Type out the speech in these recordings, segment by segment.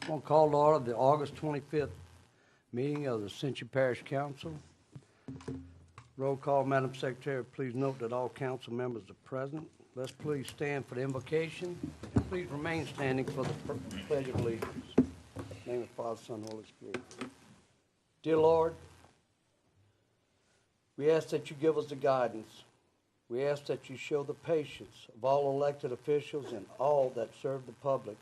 We'll call to order the August 25th meeting of the Ascension Parish Council. Roll call, Madam Secretary. Please note that all council members are present. Let's please stand for the invocation, and please remain standing for the Pledge of Allegiance. In the name of the Father, Son, and Holy Spirit. Dear Lord, we ask that you give us the guidance. We ask that you show the patience of all elected officials and all that serve the public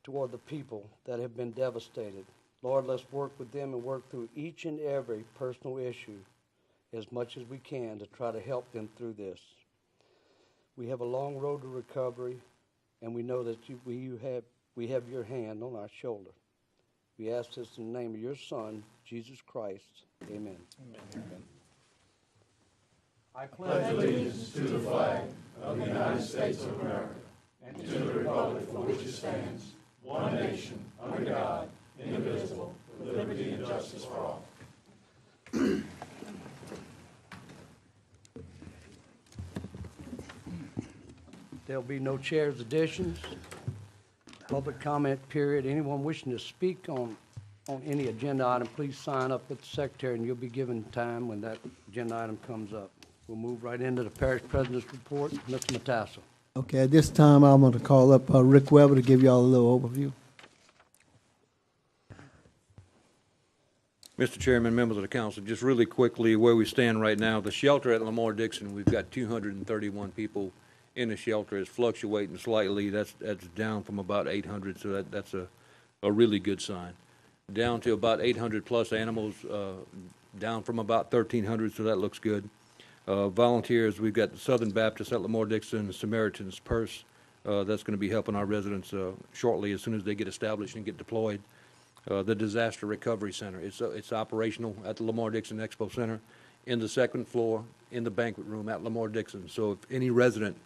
toward the people that have been devastated. Lord, let's work with them and work through each and every personal issue as much as we can to try to help them through this. We have a long road to recovery, and we know that we have your hand on our shoulder. We ask this in the name of your Son, Jesus Christ. Amen. Amen. I pledge allegiance to the flag of the United States of America and to the republic for which it stands, one nation, under God, indivisible, with liberty and justice for all. There'll be no chairs additions. Public comment period. Anyone wishing to speak on any agenda item, please sign up with the secretary, and you'll be given time when that agenda item comes up. We'll move right into the parish president's report. Mr. Matasso. Okay, at this time, I'm going to call up Rick Weber to give you all a little overview. Mr. Chairman, members of the council, just really quickly where we stand right now. The shelter at Lamar Dixon, we've got 231 people in the shelter. It's fluctuating slightly. That's down from about 800, so that's a really good sign. Down to about 800 plus animals, down from about 1,300, so that looks good. Volunteers, we've got the Southern Baptist at Lamar Dixon, Samaritan's Purse. That's going to be helping our residents shortly as soon as they get established and get deployed. The Disaster Recovery Center, it's operational at the Lamar Dixon Expo Center in the second floor in the banquet room at Lamar Dixon. So if any resident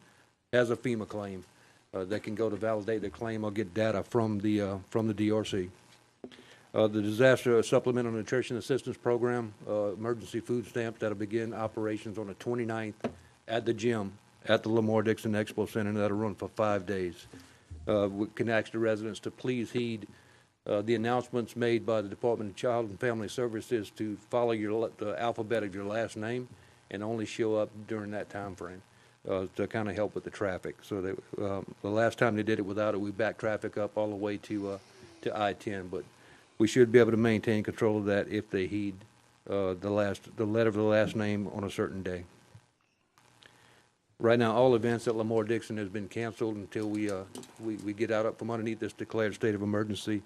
has a FEMA claim, they can go to validate their claim or get data from the DRC. The Disaster Supplemental Nutrition Assistance Program, emergency food stamps that'll begin operations on the 29th at the gym at the Lamar Dixon Expo Center, and that'll run for 5 days. We can ask the residents to please heed the announcements made by the Department of Child and Family Services to follow the alphabet of your last name and only show up during that time frame to kind of help with the traffic. So the last time they did it without it, we backed traffic up all the way to I-10, but we should be able to maintain control of that if they heed the letter of the last name on a certain day. Right now, all events at Lamar Dixon has been canceled until we get out from underneath this declared state of emergency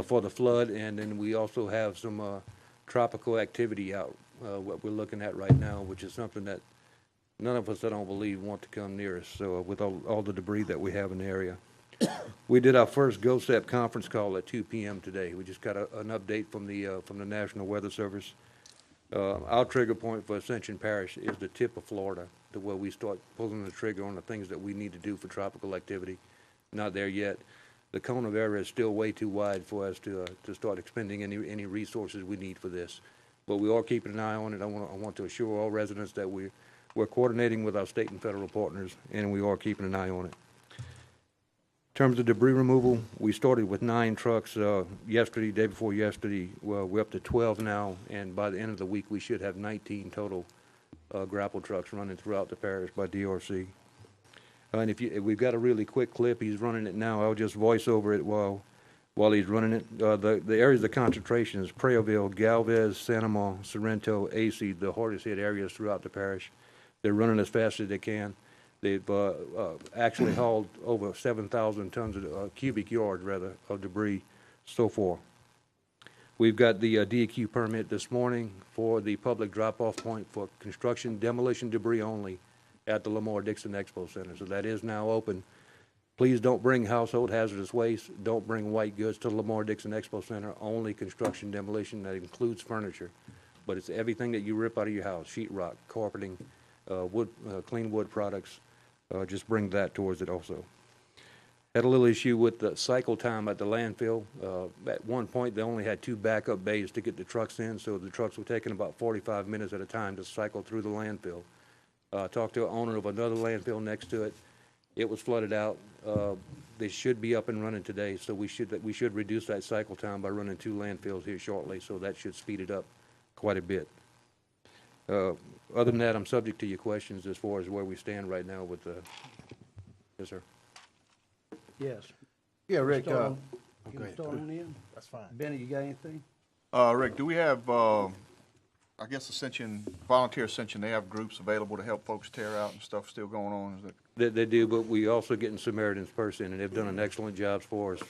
for the flood, and then we also have some tropical activity out, what we're looking at right now, which is something that none of us, I don't believe, want to come near us, so with all the debris that we have in the area. We did our first GOSEP conference call at 2 p.m. today. We just got an update from the National Weather Service. Our trigger point for Ascension Parish is the tip of Florida, to where we start pulling the trigger on the things that we need to do for tropical activity. Not there yet. The cone of error is still way too wide for us to start expending any resources we need for this. But we are keeping an eye on it. I want to assure all residents that we're coordinating with our state and federal partners, and we are keeping an eye on it. In terms of debris removal, we started with 9 trucks yesterday, day before yesterday. Well, we're up to 12 now, and by the end of the week, we should have 19 total grapple trucks running throughout the parish by DRC. And we've got a really quick clip. He's running it now. I'll just voice over it while he's running it. The areas of concentration is Prayoville, Galvez, Sanama, Sorrento, AC, the hardest hit areas throughout the parish. They're running as fast as they can. They've actually hauled over 7,000 tons of cubic yards, rather, of debris so far. We've got the DEQ permit this morning for the public drop-off point for construction demolition debris only at the Lamar Dixon Expo Center. So that is now open. Please don't bring household hazardous waste. Don't bring white goods to the Lamar Dixon Expo Center. Only construction demolition. That includes furniture. But it's everything that you rip out of your house, sheetrock, carpeting, wood, clean wood products. Just bring that towards it also. Had a little issue with the cycle time at the landfill. At one point, they only had 2 backup bays to get the trucks in, so the trucks were taking about 45 minutes at a time to cycle through the landfill. Talked to an owner of another landfill next to it. It was flooded out. They should be up and running today, so we should reduce that cycle time by running 2 landfills here shortly, so that should speed it up quite a bit. Other than that, I'm subject to your questions as far as where we stand right now with the, yes, sir. Yes. Yeah, Rick, Start on- go you can ahead. start on in. That's fine. Benny, you got anything? Rick, do we have, I guess Ascension, Volunteer Ascension, they have groups available to help folks tear out and stuff still going on? Is it? They do, but we also getting Samaritan's Purse in, and they've done an excellent job for us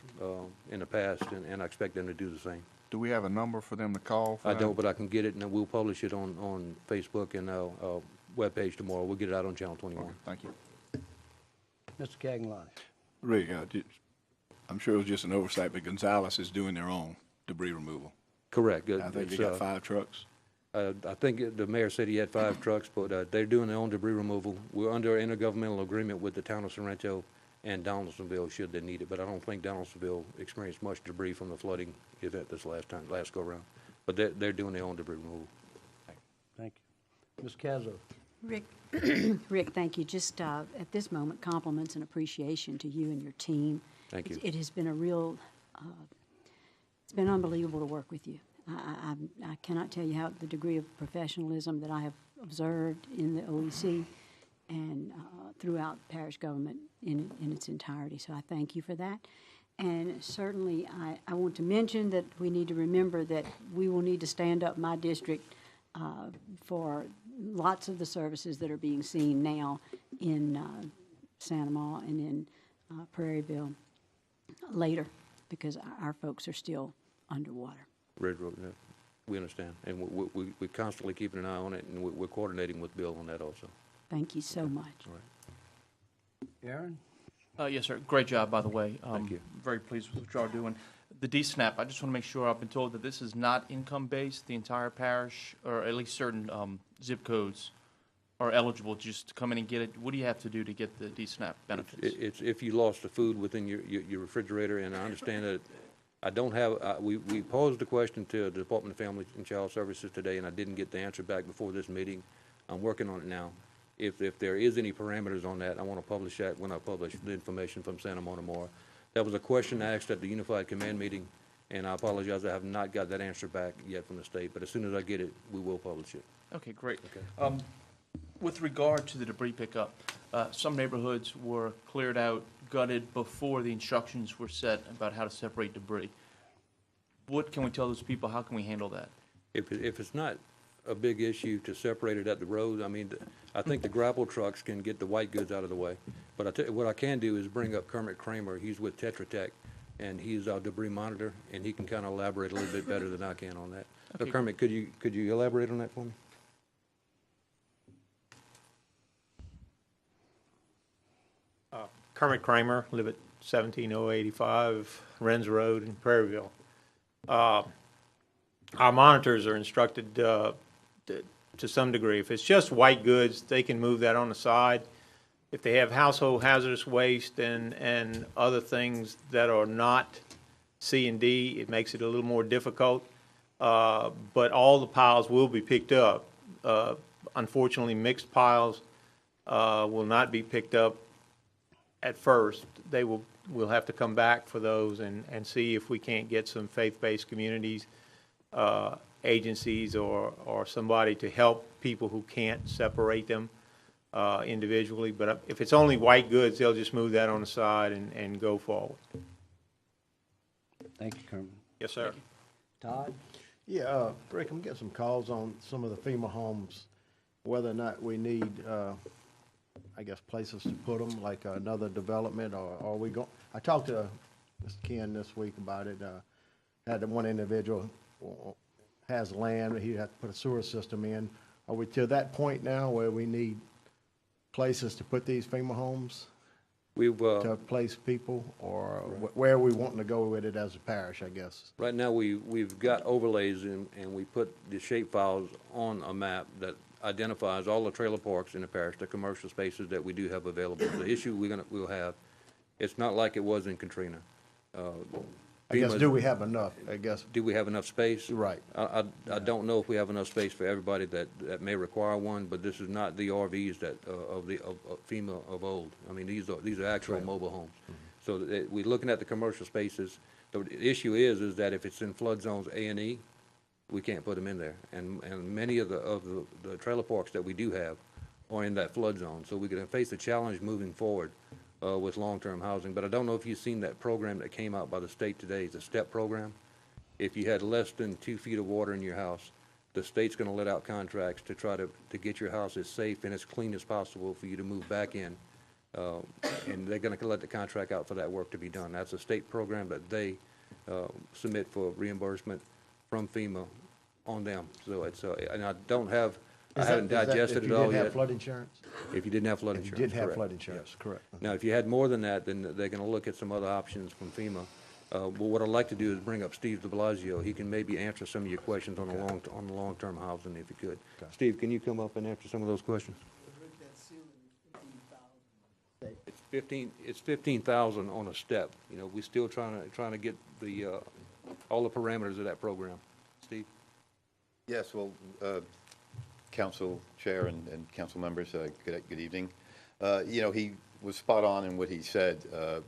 in the past, and I expect them to do the same. Do we have a number for them to call for I that? don't, but I can get it, and we'll publish it on Facebook and our webpage tomorrow. We'll get it out on Channel 21. Okay, thank you. Mr. Cagley. Rick, I'm sure it was just an oversight, but Gonzales is doing their own debris removal. Correct. I think they got 5 trucks. I think the mayor said he had 5 trucks, but they're doing their own debris removal. We're under an intergovernmental agreement with the town of Sorrento and Donaldsonville should they need it, but I don't think Donaldsonville experienced much debris from the flooding event this last go around. But they're doing their own debris removal. Thank you. Ms. Cazzo. Rick, Rick, thank you. Just at this moment, compliments and appreciation to you and your team. Thank you. It has been a real, it's been unbelievable to work with you. I cannot tell you how the degree of professionalism that I have observed in the OEC and throughout parish government in its entirety. So I thank you for that. And certainly I want to mention that we need to remember that we will need to stand up my district for lots of the services that are being seen now in Santa Ma and in Prairieville later, because our folks are still underwater. Red Road, yeah, we understand. And we're constantly keeping an eye on it, and we're coordinating with Bill on that also. Thank you so much. All right. Aaron? Yes, sir. Great job, by the way. Thank you. Very pleased with what y'all are doing. The DSNAP, I just want to make sure, I've been told that this is not income-based, the entire parish, or at least certain zip codes are eligible just to come in and get it. What do you have to do to get the DSNAP benefits? It's if you lost the food within your refrigerator, and I understand that I don't have, we posed the question to the Department of Family and Child Services today, and I didn't get the answer back before this meeting. I'm working on it now. If there is any parameters on that, I want to publish that when I publish the information from Santa Monica tomorrow. That was a question asked at the Unified Command meeting, and I apologize, I have not got that answer back yet from the state, but as soon as I get it, we will publish it. Okay, great. Okay. With regard to the debris pickup, some neighborhoods were cleared out, gutted before the instructions were set about how to separate debris. What can we tell those people? How can we handle that? If it's not a big issue to separate it at the road, I mean, I think the grapple trucks can get the white goods out of the way. But what I can do is bring up Kermit Kramer. He's with Tetra Tech, and he's our debris monitor, and he can kind of elaborate a little bit better than I can on that. So Okay. Kermit, could you elaborate on that for me? Kermit Kramer, live at 17085 Renz Road in Prairieville. Our monitors are instructed to some degree. If it's just white goods, they can move that on the side. If they have household hazardous waste and other things that are not C and D, it makes it a little more difficult. But all the piles will be picked up. Unfortunately, mixed piles will not be picked up at first. We'll have to come back for those and see if we can't get some faith-based communities, agencies, or somebody to help people who can't separate them individually. But if it's only white goods, they'll just move that on the side and go forward. Thank you, Kermit. Yes, sir. Todd? Yeah, Rick, I'm getting some calls on some of the FEMA homes, whether or not we need, I guess, places to put them, like another development, or are we going? I talked to Mr. Ken this week about it. Had one individual has land, he'd have to put a sewer system in. Are we to that point now where we need places to put these FEMA homes, We've to place people, or where are we wanting to go with it as a parish, I guess? right now we've got overlays and we put the shape files on a map that identifies all the trailer parks in the parish, the commercial spaces that we do have available. The issue we'll have, it's not like it was in Katrina. I guess, FEMA do we have enough, I guess? Do we have enough space? Right. I don't know if we have enough space for everybody that may require one, but this is not the RVs that, of FEMA of old. I mean, these are actual mobile homes. So we're looking at the commercial spaces. The issue is that if it's in flood zones A and E, we can't put them in there. And many of the trailer parks that we do have are in that flood zone. So we're gonna face a challenge moving forward with long-term housing. But I don't know if you've seen that program that came out by the state today. It's a STEP program. If you had less than 2 feet of water in your house, the state's gonna let out contracts to try to get your house as safe and as clean as possible for you to move back in. And they're gonna let the contract out for that work to be done. That's a state program that they submit for reimbursement from FEMA on them. So it's, and I haven't digested it all If you didn't have yet. flood insurance? If you didn't have flood If you insurance, did have correct. flood insurance, correct. Now, if you had more than that, then they're gonna look at some other options from FEMA. But what I'd like to do is bring up Steve de Blasio. He can maybe answer some of your questions on the long-term housing, if you could. Okay. Steve, can you come up and answer some of those questions? It's 15,000 on a step. You know, we're still trying to get the, all the parameters of that program. Steve? Yes, well, Council Chair and council members, good evening. You know, he was spot on in what he said.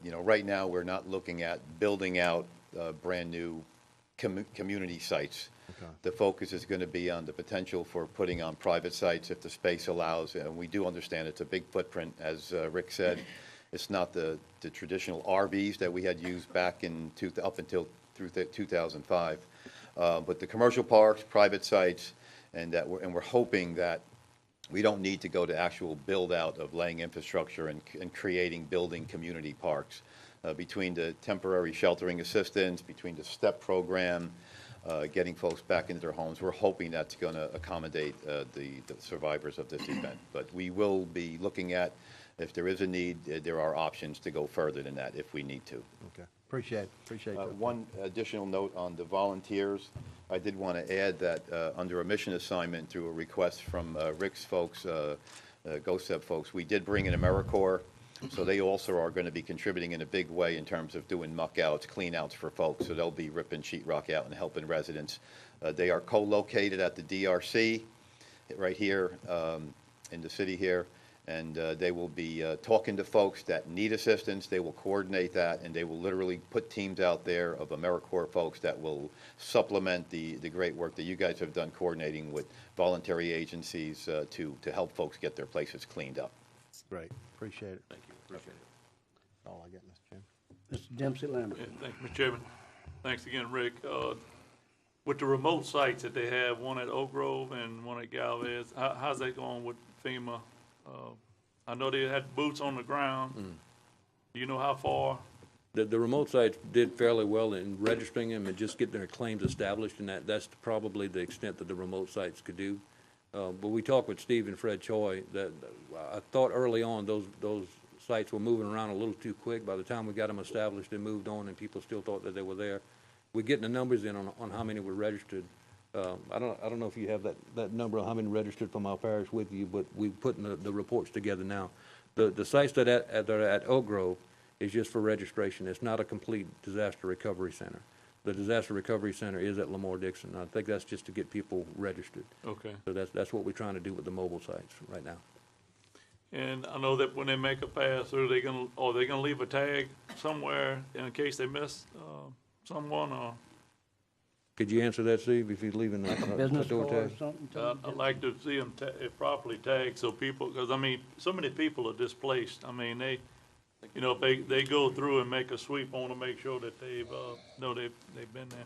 You know, right now, we're not looking at building out brand-new community sites. Okay. The focus is going to be on the potential for putting on private sites if the space allows, and we do understand it's a big footprint. As Rick said, it's not the traditional RVs that we had used back in up until through 2005, but the commercial parks, private sites, and we're hoping that we don't need to go to actual build-out of laying infrastructure and creating building community parks. Between the temporary sheltering assistance, between the STEP program, getting folks back into their homes, we're hoping that's going to accommodate the survivors of this event. But we will be looking at, if there is a need, there are options to go further than that if we need to. Okay, appreciate that. One additional note on the volunteers. I did want to add that under a mission assignment through a request from Rick's folks, GOSEP folks, we did bring in AmeriCorps, so they also are going to be contributing in a big way in terms of doing muck outs, clean outs for folks, so they'll be ripping sheetrock out and helping residents. They are co-located at the DRC right here in the city here, and they will be talking to folks that need assistance. They will coordinate that, and they will literally put teams out there of AmeriCorps folks that will supplement the great work that you guys have done coordinating with voluntary agencies to help folks get their places cleaned up. Great, appreciate it. Thank you. Appreciate it. That's all I got, Mr. Chairman. Mr. Dempsey Lambert. Yeah, thank you, Mr. Chairman. Thanks again, Rick. With the remote sites that they have, one at Oak Grove and one at Galvez, how's that going with FEMA? I know they had boots on the ground. Do you know how far? The remote sites did fairly well in registering them and just getting their claims established, and that's probably the extent that the remote sites could do. But we talked with Steve and Fred Choi that I thought early on those sites were moving around a little too quick. By the time we got them established, they moved on, and people still thought that they were there. We're getting the numbers in on how many were registered. I don't know if you have that number of how many registered from our parish with you, but we're putting the reports together now. The sites that are at Oak Grove is just for registration. It's not a complete disaster recovery center. The disaster recovery center is at Lamar Dixon. I think that's just to get people registered. Okay. So that's what we're trying to do with the mobile sites right now. And I know that when they make a pass through, they gonna leave a tag somewhere in case they miss someone, or Could you answer that, Steve, if you're leaving a Business door card or tag? something? I'd like to see them properly tagged so people, because I mean, so many people are displaced. I mean, if they go through and make a sweep, I want to make sure that they've been there.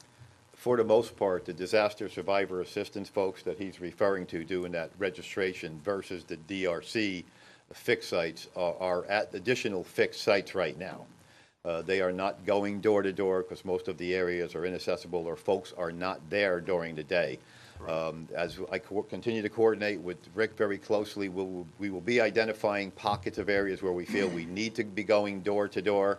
For the most part, the disaster survivor assistance folks that he's referring to doing that registration versus the DRC fixed sites are at additional fixed sites right now. They are not going door to door because most of the areas are inaccessible or folks are not there during the day. As I continue to coordinate with Rick very closely, we will be identifying pockets of areas where we feel we need to be going door to door,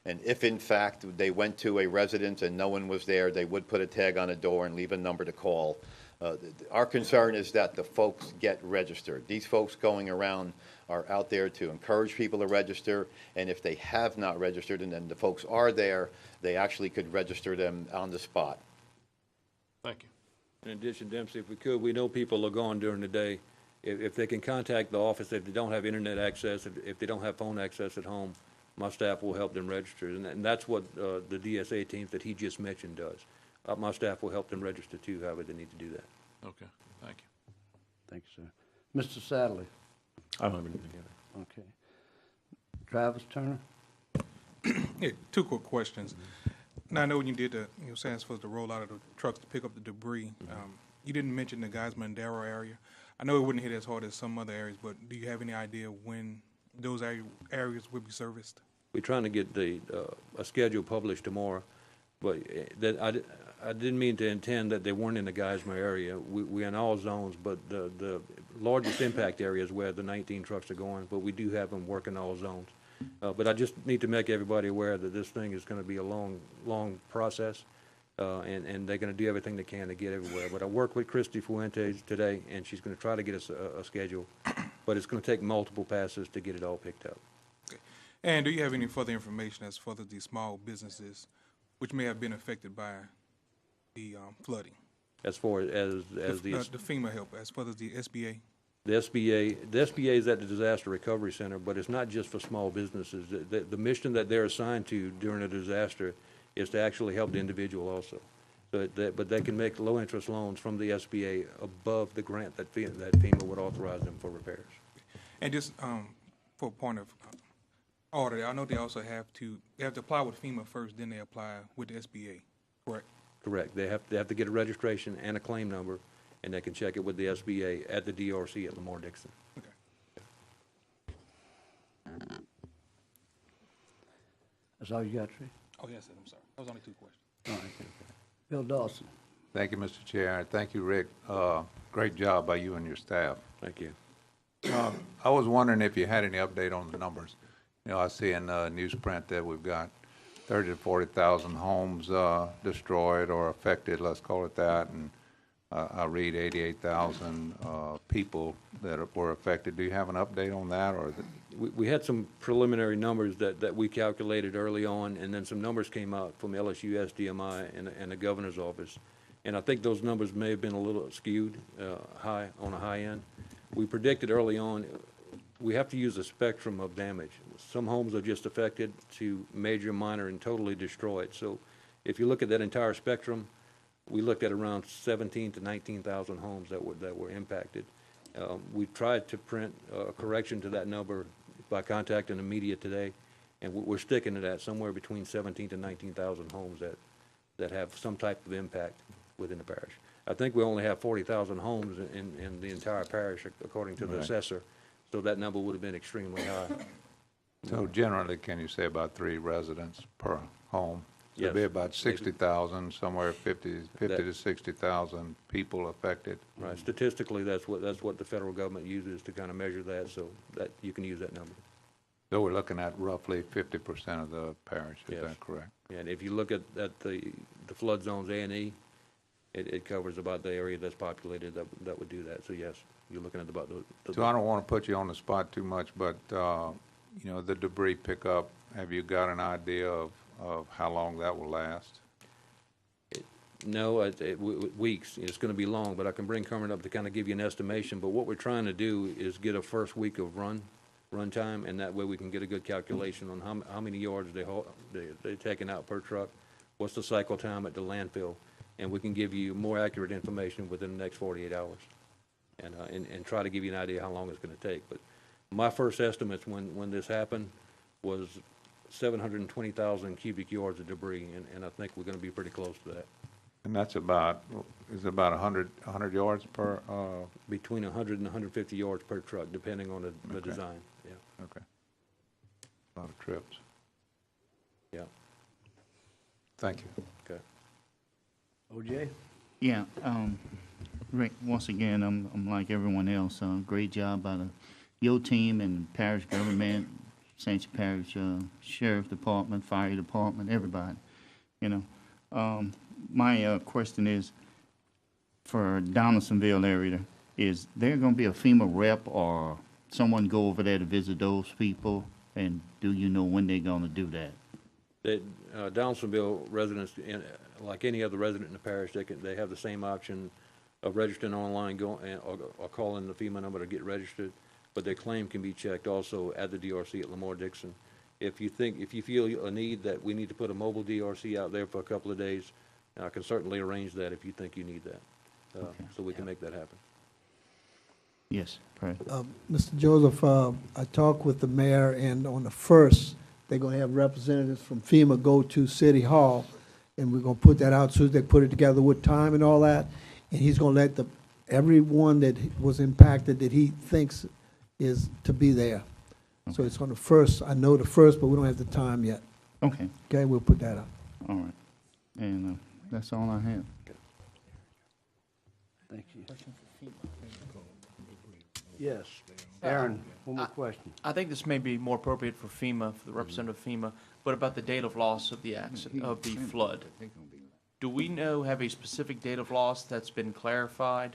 And if in fact they went to a residence and no one was there, they would put a tag on the door and leave a number to call. Our concern is that the folks get registered. These folks going around are out there to encourage people to register, and if they have not registered and then the folks are there, they actually could register them on the spot. Thank you. In addition, Dempsey, if we could, we know people are gone during the day. If they can contact the office, if they don't have internet access, if they don't have phone access at home, my staff will help them register. And that's what the DSA teams that he just mentioned does. My staff will help them register too, however they need to do that. Okay, thank you. Thank you, sir. Mr. Sadler? I don't have anything. Okay. Travis Turner? Yeah, two quick questions. Now, I know when you did the, saying it's supposed to roll out of the trucks to pick up the debris, you didn't mention the Geisman Darrow area. I know it wouldn't hit as hard as some other areas, but do you have any idea when those areas will be serviced? We're trying to get a schedule published tomorrow, but that I didn't mean to intend that they weren't in the Geismar area. We're in all zones, but the largest impact area is where the 19 trucks are going, but we do have them working all zones. But I just need to make everybody aware that this thing is going to be a long process, and they're going to do everything they can to get everywhere. But I worked with Christy Fuentes today, and she's going to try to get us a schedule, but it's going to take multiple passes to get it all picked up. Okay. And do you have any further information as far as the small businesses which may have been affected by the flooding? As far as the FEMA help, as far as the SBA? The SBA is at the Disaster Recovery Center, but it's not just for small businesses. The mission that they're assigned to during a disaster is to actually help the individual also. But they can make low-interest loans from the SBA above the grant that FEMA would authorize them for repairs. And just for a point of order, I know they also have to apply with FEMA first, then they apply with the SBA, correct? Correct. They have to get a registration and a claim number, and they can check it with the SBA at the DRC at Lamar Dixon. Okay. That's all you got, Trey? Oh, yes, I'm sorry. That was only two questions. All right. Bill Dawson? Thank you, Mr. Chair. Thank you, Rick. Great job by you and your staff. Thank you. I was wondering if you had any update on the numbers. I see in newsprint that we've got 30 to 40,000 homes destroyed or affected, let's call it that, and I read 88,000 people that were affected. Do you have an update on that? Or we had some preliminary numbers that we calculated early on, and then some numbers came out from LSU, SDMI, and the governor's office. And I think those numbers may have been a little skewed, high on the high end. We predicted early on we have to use a spectrum of damage. Some homes are just affected to major, minor, and totally destroyed. So if you look at that entire spectrum, we looked at around 17 to 19,000 homes that were impacted. We tried to print a correction to that number by contacting the media today, and we're sticking to that, somewhere between 17 to 19,000 homes that have some type of impact within the parish. I think we only have 40,000 homes in the entire parish, according to the assessor, so that number would have been extremely high. So generally, can you say about 3 residents per home? Yes. It'd be about 60,000, somewhere 50 to 60,000 people affected. Right. Statistically, that's what the federal government uses to kind of measure that, so that you can use that number. So we're looking at roughly 50% of the parish. Is Yes. that correct? And if you look at the flood zones A and E, it covers about the area that's populated that would do that. So yes, you're looking at about the So I don't want to put you on the spot too much, but the debris pickup. Have you got an idea of how long that will last? No, weeks. It's going to be long, but I can bring Kermit up to kind of give you an estimation. But what we're trying to do is get a first week of run time, and that way we can get a good calculation on how many yards they're taking out per truck, what's the cycle time at the landfill, and we can give you more accurate information within the next 48 hours, and try to give you an idea how long it's going to take. But my first estimates when this happened was 720,000 cubic yards of debris, and I think we're going to be pretty close to that. And that's about 100 yards per? Between 100 and 150 yards per truck, depending on the design. Yeah. Okay. A lot of trips. Yeah. Thank you. Okay. OJ? Yeah, Rick, once again, I'm like everyone else. Great job by your team and parish government. Ascension Parish Sheriff Department, Fire Department, everybody, you know. My question is, for Donaldsonville area, is there going to be a FEMA rep or someone go over there to visit those people? And do you know when they're going to do that? Donaldsonville residents, like any other resident in the parish, they have the same option of registering online, or calling the FEMA number to get registered. But their claim can be checked also at the DRC at Lamar Dixon. If you feel a need that we need to put a mobile DRC out there for a couple of days, I can certainly arrange that if you think you need that, so we can make that happen. Yes, right. Mr. Joseph, I talked with the mayor, and on the 1st, they're going to have representatives from FEMA go to City Hall, and we're going to put that out as soon as they put it together with time and all that. And he's going to let everyone that was impacted that he thinks is to be there. Okay. So it's on the 1st. I know the 1st, but we don't have the time yet. Okay. Okay, we'll put that up. All right. And that's all I have. Thank you. Yes. Aaron, one more question. I think this may be more appropriate for FEMA, for the representative of FEMA, but about the date of loss of the flood. Do we have a specific date of loss that's been clarified?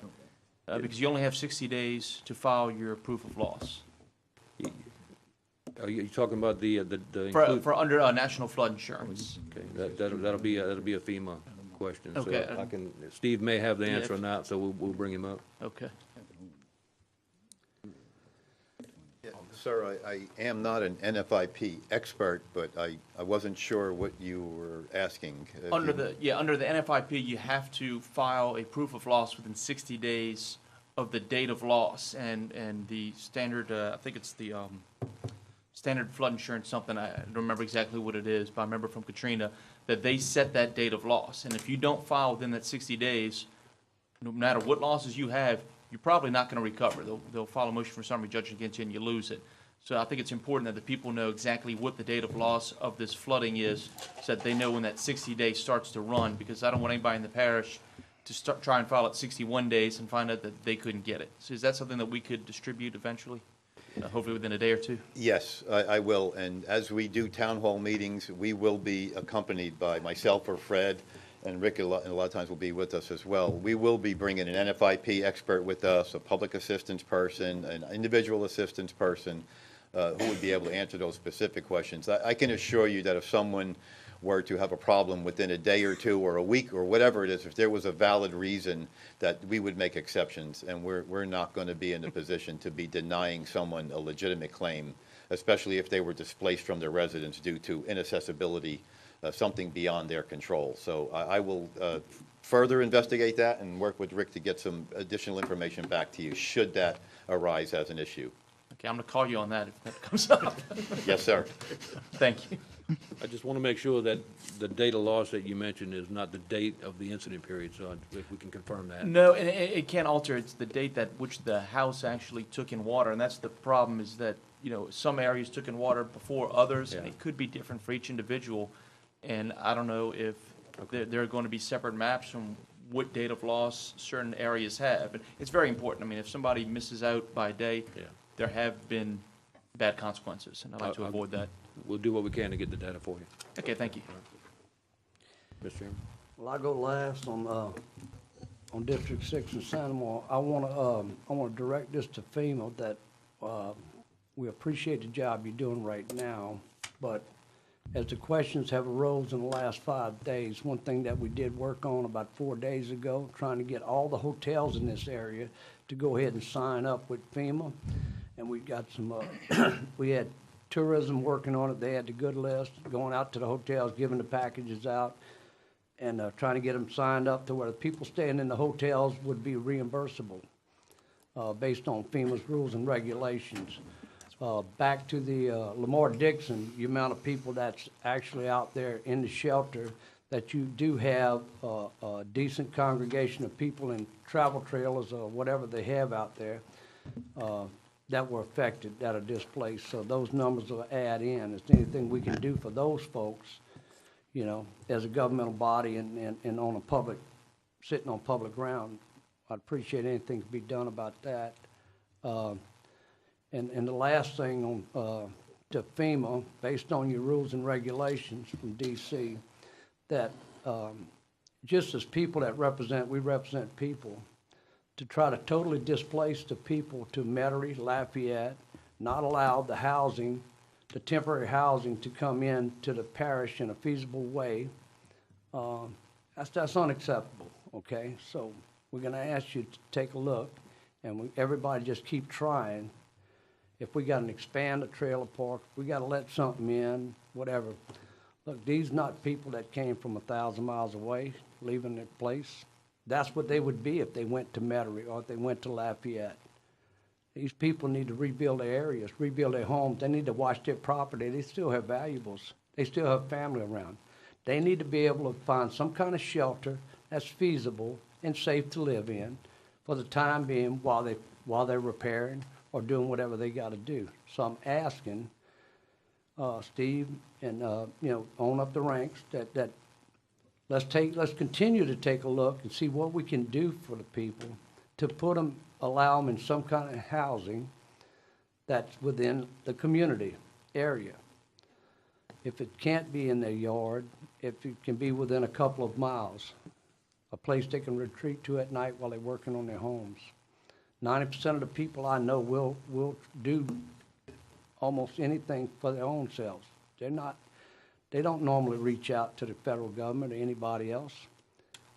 Because you only have 60 days to file your proof of loss. Are you talking about the for under national flood insurance? Okay, that'll be a FEMA question. Okay. So Steve may have the answer on that, so we'll bring him up. Okay. Sir, I am not an NFIP expert, but I wasn't sure what you were asking. Under the NFIP, you have to file a proof of loss within 60 days of the date of loss, and the standard, I think it's the standard flood insurance something, I don't remember exactly what it is, but I remember from Katrina that they set that date of loss, and if you don't file within that 60 days, no matter what losses you have, you're probably not going to recover. They'll file a motion for summary judgment against you and you lose it. So I think it's important that the people know exactly what the date of loss of this flooding is, so that they know when that 60 days starts to run, because I don't want anybody in the parish to try and file it 61 days and find out that they couldn't get it. So is that something that we could distribute eventually, hopefully within a day or two? Yes, I will. And as we do town hall meetings, we will be accompanied by myself or Fred, and Rick, and a lot of times will be with us as well. We will be bringing an NFIP expert with us, a public assistance person, an individual assistance person, who would be able to answer those specific questions. I can assure you that if someone were to have a problem within a day or two or a week or whatever it is, if there was a valid reason, that we would make exceptions, and we're not going to be in a position to be denying someone a legitimate claim, especially if they were displaced from their residence due to inaccessibility, something beyond their control. So I will further investigate that and work with Rick to get some additional information back to you, should that arise as an issue. Okay, I'm going to call you on that if that comes up. Yes, sir. Thank you. I just want to make sure that the date of loss that you mentioned is not the date of the incident period, so if we can confirm that. No, and it can't alter. It's the date that which the house actually took in water, and that's the problem, is that, some areas took in water before others, and it could be different for each individual. And I don't know if there are going to be separate maps from what date of loss certain areas have. And it's very important. I mean, if somebody misses out by a day, there have been bad consequences, and I'd like to avoid that. We'll do what we can to get the data for you. Okay, thank you. Mr. Chairman? Well, I go last on District 6 in Santa Monica. I want to direct this to FEMA that we appreciate the job you're doing right now, but as the questions have arose in the last 5 days, one thing that we did work on about 4 days ago, trying to get all the hotels in this area to go ahead and sign up with FEMA. And we got some, we had tourism working on it. They had the good list, going out to the hotels, giving the packages out, and trying to get them signed up to where the people staying in the hotels would be reimbursable based on FEMA's rules and regulations. Back to the Lamar Dixon, the amount of people that's actually out there in the shelter, that you do have a decent congregation of people in travel trailers or whatever they have out there that were affected, that are displaced. So those numbers will add in. Is there anything we can do for those folks, as a governmental body and on a public, sitting on public ground? I'd appreciate anything to be done about that. And the last thing on to FEMA, based on your rules and regulations from DC, that just as people that we represent people, to try to totally displace the people to Metairie, Lafayette, not allow the housing, the temporary housing to come in to the parish in a feasible way, that's unacceptable, okay? So we're gonna ask you to take a look, and everybody just keep trying. If we gotta expand a trailer park, if we gotta let something in, whatever. Look, these not people that came from 1,000 miles away, leaving their place. That's what they would be if they went to Metairie or if they went to Lafayette. These people need to rebuild their areas, rebuild their homes. They need to watch their property. They still have valuables. They still have family around. They need to be able to find some kind of shelter that's feasible and safe to live in for the time being while they're repairing or doing whatever they got to do. So I'm asking Steve and on up the ranks that let's continue to take a look and see what we can do for the people to allow them in some kind of housing that's within the community area. If it can't be in their yard, if it can be within a couple of miles, a place they can retreat to at night while they're working on their homes. 90% of the people I know will do almost anything for their own selves. They don't normally reach out to the federal government or anybody else.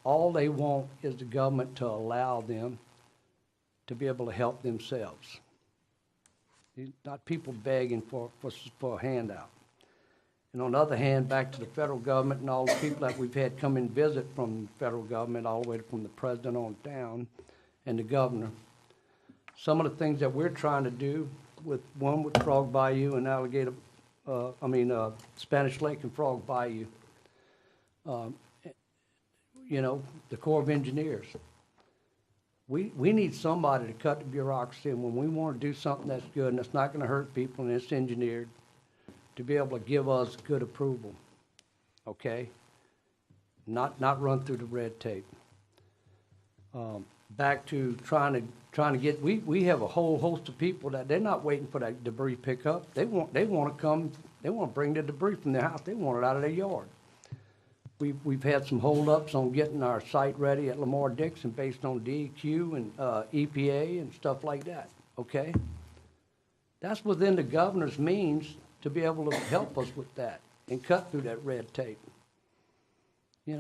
All they want is the government to allow them to be able to help themselves. Not people begging for a handout. And on the other hand, back to the federal government and all the people that we've had come and visit from the federal government, all the way from the president on down, and the governor. Some of the things that we're trying to do with Frog Bayou and Spanish Lake and Frog Bayou, the Corps of Engineers. We need somebody to cut the bureaucracy, and when we want to do something that's good and it's not going to hurt people and it's engineered, to be able to give us good approval, okay? Not run through the red tape. Back to trying to get, we have a whole host of people that they're not waiting for that debris pickup. They want to bring the debris from their house. They want it out of their yard. We've had some holdups on getting our site ready at Lamar-Dixon based on DEQ and EPA and stuff like that, okay? That's within the governor's means to be able to help us with that and cut through that red tape. We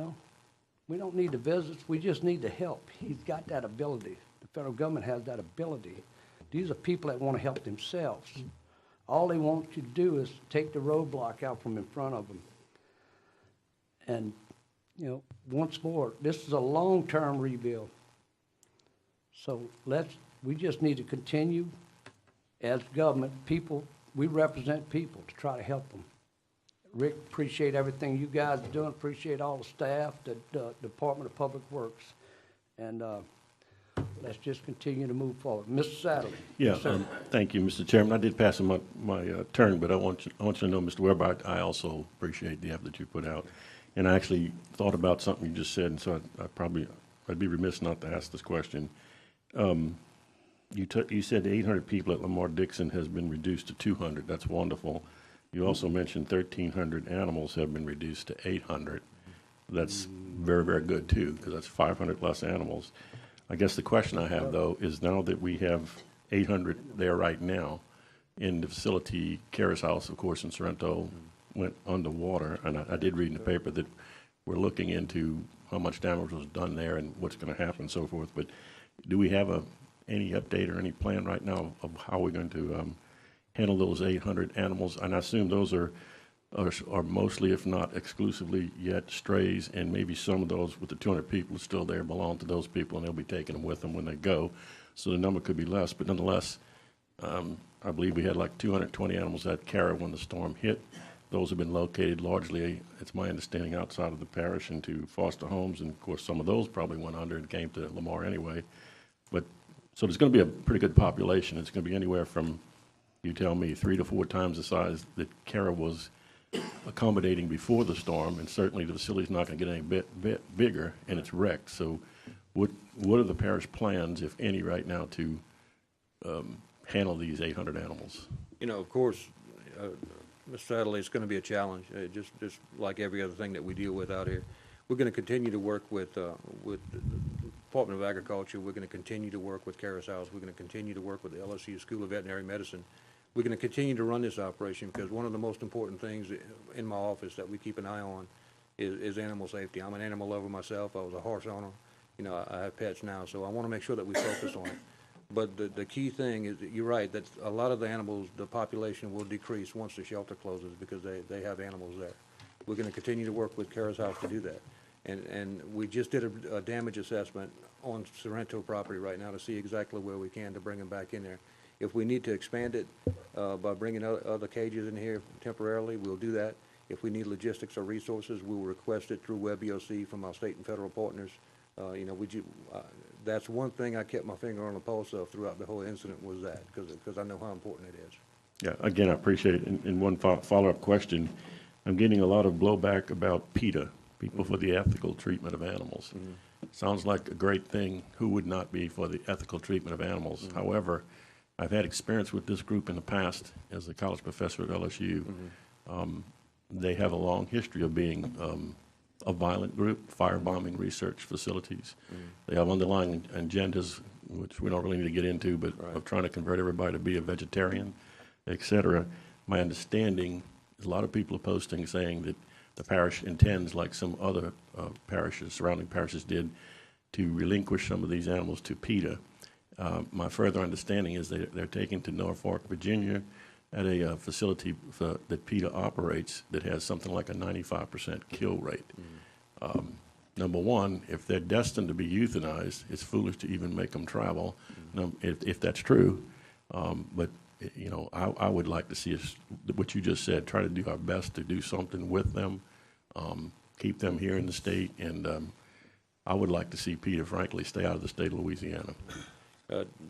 don't need the visits, we just need the help. He's got that ability. The federal government has that ability. These are people that want to help themselves. All they want you to do is take the roadblock out from in front of them. And, once more, this is a long-term rebuild. So we just need to continue as government, people, we represent people to try to help them. Rick, appreciate everything you guys are doing, appreciate all the staff, the Department of Public Works, and let's just continue to move forward. Mr. Satterley. Yeah, thank you, Mr. Chairman. I did pass my turn, but I want you to know, Mr. Weber, I also appreciate the effort that you put out. And I actually thought about something you just said, and so I'd be remiss not to ask this question. You said 800 people at Lamar-Dixon has been reduced to 200. That's wonderful. You also mentioned 1,300 animals have been reduced to 800. That's very, very good, too, because that's 500 less animals. I guess the question I have, though, is now that we have 800 there right now in the facility, Kara's house, of course, in Sorrento, went underwater, and I did read in the paper that we're looking into how much damage was done there and what's going to happen and so forth. But do we have any update or any plan right now of how we're going to handle those 800 animals? And I assume those are mostly, if not exclusively yet, strays, and maybe some of those with the 200 people still there belong to those people, and they'll be taking them with them when they go. So the number could be less, but nonetheless, I believe we had like 220 animals at Cara when the storm hit. Those have been located largely, it's my understanding, outside of the parish into foster homes, and of course some of those probably went under and came to Lamar anyway. But so there's going to be a pretty good population. It's going to be anywhere from, you tell me, 3 to 4 times the size that Cara was accommodating before the storm, and certainly the facility's not going to get any bit bigger, and it's wrecked. So what are the parish plans, if any, right now to handle these 800 animals? Of course, Mr. Adderley, it's going to be a challenge, just like every other thing that we deal with out here. We're going to continue to work with the Department of Agriculture. We're going to continue to work with Caris House. We're going to continue to work with the LSU School of Veterinary Medicine. We're going to continue to run this operation because one of the most important things in my office that we keep an eye on is animal safety. I'm an animal lover myself. I was a horse owner. You know, I have pets now, so I want to make sure that we focus on it. But the key thing is, that you're right, that a lot of the animals, the population will decrease once the shelter closes because they have animals there. We're going to continue to work with Caris House to do that. And we just did a damage assessment on Sorrento property right now to see exactly where we can to bring them back in there. If we need to expand it by bringing other cages in here temporarily, we'll do that. If we need logistics or resources, we will request it through WebEOC from our state and federal partners. You know, that's one thing I kept my finger on the pulse of throughout the whole incident was that, because I know how important it is. Yeah, again, I appreciate it. And one follow-up question. I'm getting a lot of blowback about PETA, People for the Ethical Treatment of Animals. Sounds like a great thing. Who would not be for the ethical treatment of animals? However, I've had experience with this group in the past as a college professor at LSU. They have a long history of being a violent group, firebombing research facilities. They have underlying agendas, which we don't really need to get into, but of trying to convert everybody to be a vegetarian, et cetera. My understanding is a lot of people are posting saying that the parish intends, like some other parishes, surrounding parishes did, to relinquish some of these animals to PETA. My further understanding is they're taken to Norfolk, Virginia, at a facility that PETA operates that has something like a 95% kill rate. Number one, if they're destined to be euthanized, it's foolish to even make them travel, if that's true. But you know, I would like to see us, what you just said, try to do our best to do something with them, keep them here in the state, and I would like to see PETA, frankly, stay out of the state of Louisiana.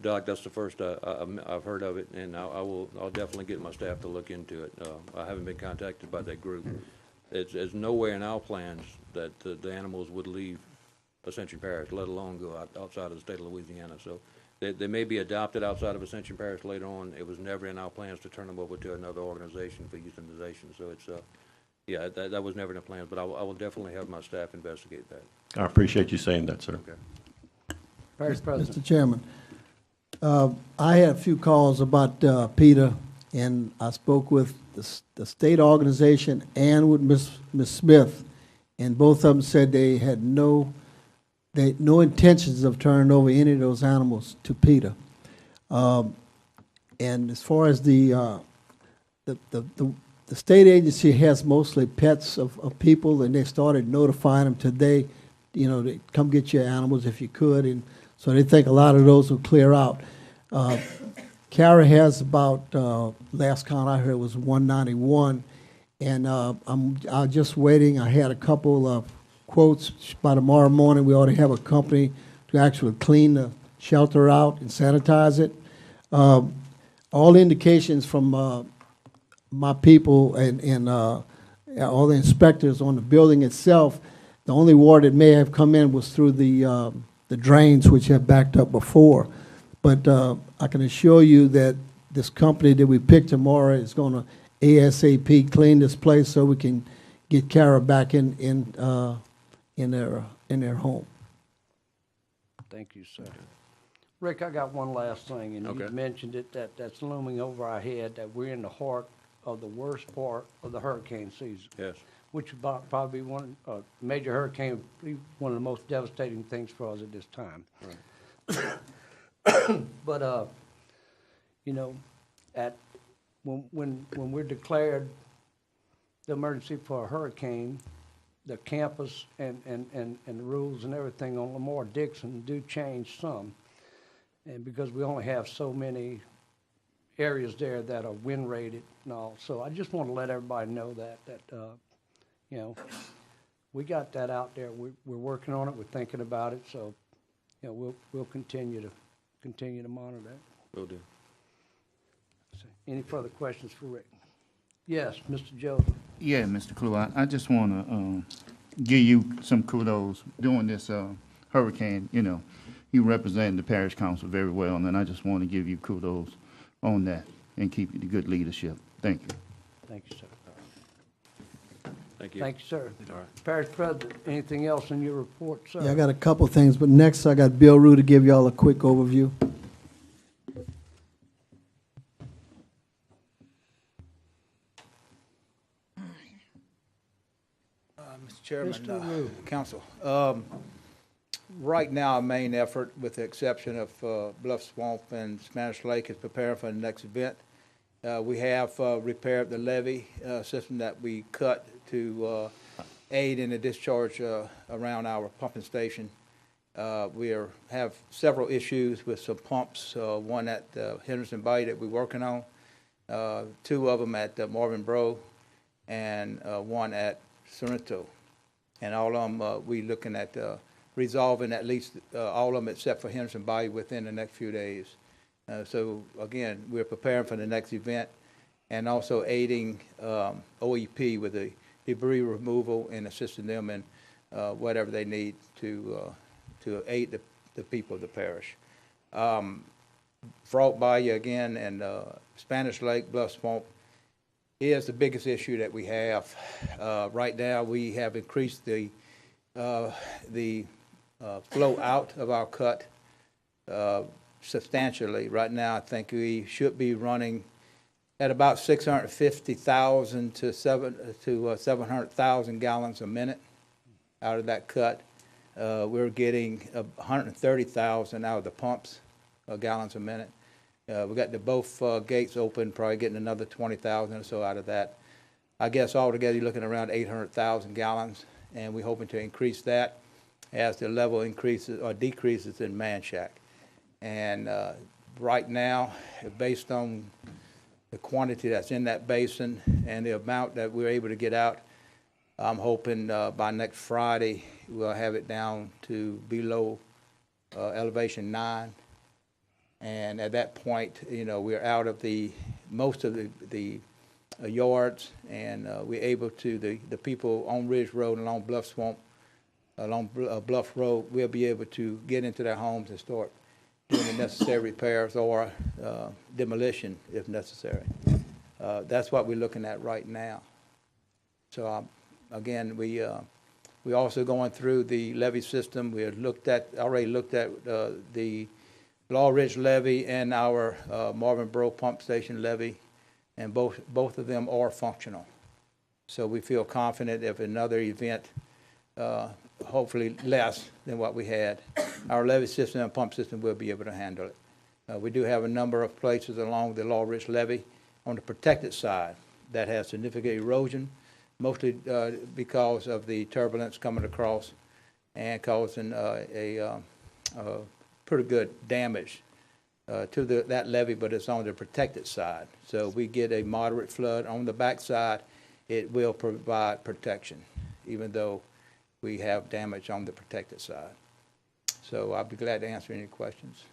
Doc, that's the first I've heard of it, and I'll definitely get my staff to look into it. I haven't been contacted by that group. There's nowhere in our plans that the animals would leave Ascension Parish, let alone go outside of the state of Louisiana. So they may be adopted outside of Ascension Parish later on. It was never in our plans to turn them over to another organization for euthanization. So it's, yeah, that was never in the plans, but I will definitely have my staff investigate that. I appreciate you saying that, sir. Okay. Parish President. Mr. Chairman, I had a few calls about PETA, and I spoke with the state organization and with Ms. Smith, and both of them said they had no intentions of turning over any of those animals to PETA. And as far as the state agency has mostly pets of people, and they started notifying them today, you know, to come get your animals if you could, and so they think a lot of those will clear out. Cara has about, last count I heard was 191, and I'm just waiting. I had a couple of quotes. By tomorrow morning, we ought to have a company to actually clean the shelter out and sanitize it. All indications from my people and all the inspectors on the building itself, the only water that may have come in was through the drains, which have backed up before. But I can assure you that this company that we pick tomorrow is going to ASAP clean this place so we can get Cara back in their home. Thank you, sir. Rick, I got one last thing, and Okay. you mentioned it, that's looming over our head, that we're in the heart of the worst part of the hurricane season. Yes. Which would probably one major hurricane would be one of the most devastating things for us at this time. Right. But you know, when we're declared the emergency for a hurricane, the campus and the rules and everything on Lamar Dixon do change some, and because we only have so many areas there that are wind rated and all. So I just want to let everybody know that you know, we got that out there. We're working on it. We're thinking about it. So, you know, we'll continue to monitor that. Will do. So, any further questions for Rick? Yes, Mr. Joseph. Yeah, Mr. Clue, I just want to give you some kudos during this hurricane. You know, you represent the parish council very well, and I just want to give you kudos on that and keep you the good leadership. Thank you. Thank you, sir. Thank you. Thank you, sir. All right. Parish President, anything else in your report, sir? Yeah, I got a couple things, but next I got Bill Rue to give y'all a quick overview. Mr. Chairman, Mr. Rue. Council. Right now, our main effort, with the exception of Bluff Swamp and Spanish Lake, is preparing for the next event. We have repaired the levee system that we cut to aid in the discharge around our pumping station. We have several issues with some pumps, one at Henderson Bay that we're working on, two of them at Marvin Bro, and one at Sorrento. And all of them, we looking at resolving at least all of them except for Henderson Bay within the next few days. So again, we're preparing for the next event and also aiding OEP with the debris removal and assisting them in whatever they need to aid the people of the parish. Frog Bayou again and Spanish Lake, Bluff Swamp is the biggest issue that we have. Right now, we have increased the flow out of our cut substantially. Right now, I think we should be running at about 650,000 to 700,000 gallons a minute out of that cut. We're getting 130,000 out of the pumps, gallons a minute. We got both gates open, probably getting another 20,000 or so out of that. I guess altogether you're looking around 800,000 gallons, and we're hoping to increase that as the level increases or decreases in Manchac. And right now, based on the quantity that's in that basin and the amount that we're able to get out, I'm hoping by next Friday we'll have it down to below elevation 9. And at that point, you know, we're out of most of the yards, and we're able to, the people on Ridge Road and along Bluff Swamp, along Bluff Road, we'll be able to get into their homes and start doing the necessary repairs or demolition if necessary. That's what we're looking at right now. So again, we also going through the levee system. We have already looked at the Law Ridge levee and our Marvin Bro pump station levee, and both of them are functional. So we feel confident if another event, hopefully less than what we had, our levee system and pump system will be able to handle it. We do have a number of places along the Law Ridge levee on the protected side that has significant erosion, mostly because of the turbulence coming across and causing a pretty good damage to that levee, but it's on the protected side. So we get a moderate flood on the back side, it will provide protection, even though we have damage on the protected side. So I'll be glad to answer any questions.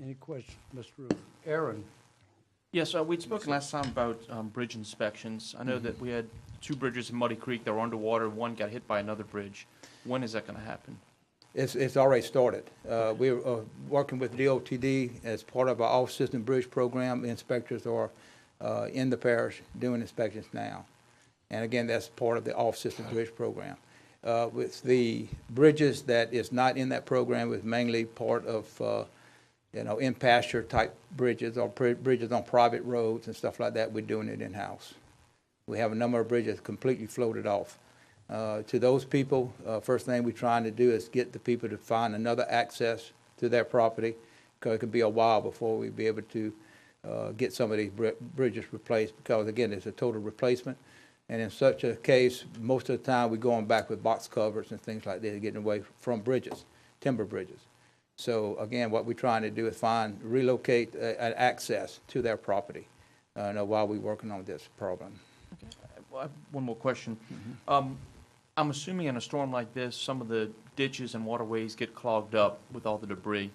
Any questions, Mr. Rue? Aaron? Yes, we'd spoken last time about bridge inspections. I know that we had 2 bridges in Muddy Creek that were underwater. One got hit by another bridge. When is that going to happen? It's already started. We're working with DOTD as part of our off-system bridge program. The inspectors are in the parish doing inspections now. And again, that's part of the off-system bridge program. With the bridges that is not in that program, was mainly part of in pasture type bridges or bridges on private roads and stuff like that. We're doing it in-house. We have a number of bridges completely floated off. To those people, first thing we're trying to do is get the people to find another access to their property, because it could be a while before we be able to get some of these bridges replaced, because again, it's a total replacement. And in such a case, most of the time we're going back with box covers and things like that, getting away from bridges, timber bridges. So again, what we're trying to do is relocate an access to their property while we're working on this problem. Okay. Well, I have one more question. I'm assuming in a storm like this, some of the ditches and waterways get clogged up with all the debris.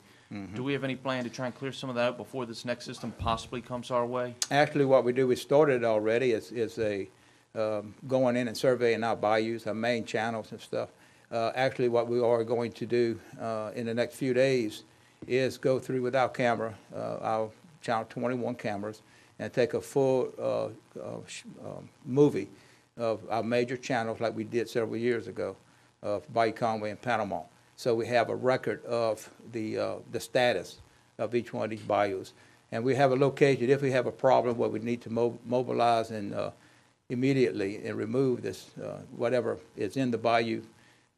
Do we have any plan to try and clear some of that out before this next system possibly comes our way? Actually, what we do, we started already, is going in and surveying our bayous, our main channels and stuff. Actually, what we are going to do in the next few days is go through with our camera, our Channel 21 cameras, and take a full movie of our major channels like we did several years ago of Bayou Conway and Panama. So we have a record of the status of each one of these bayous. And we have a location, if we have a problem where we need to mobilize and immediately and remove this, whatever is in the bayou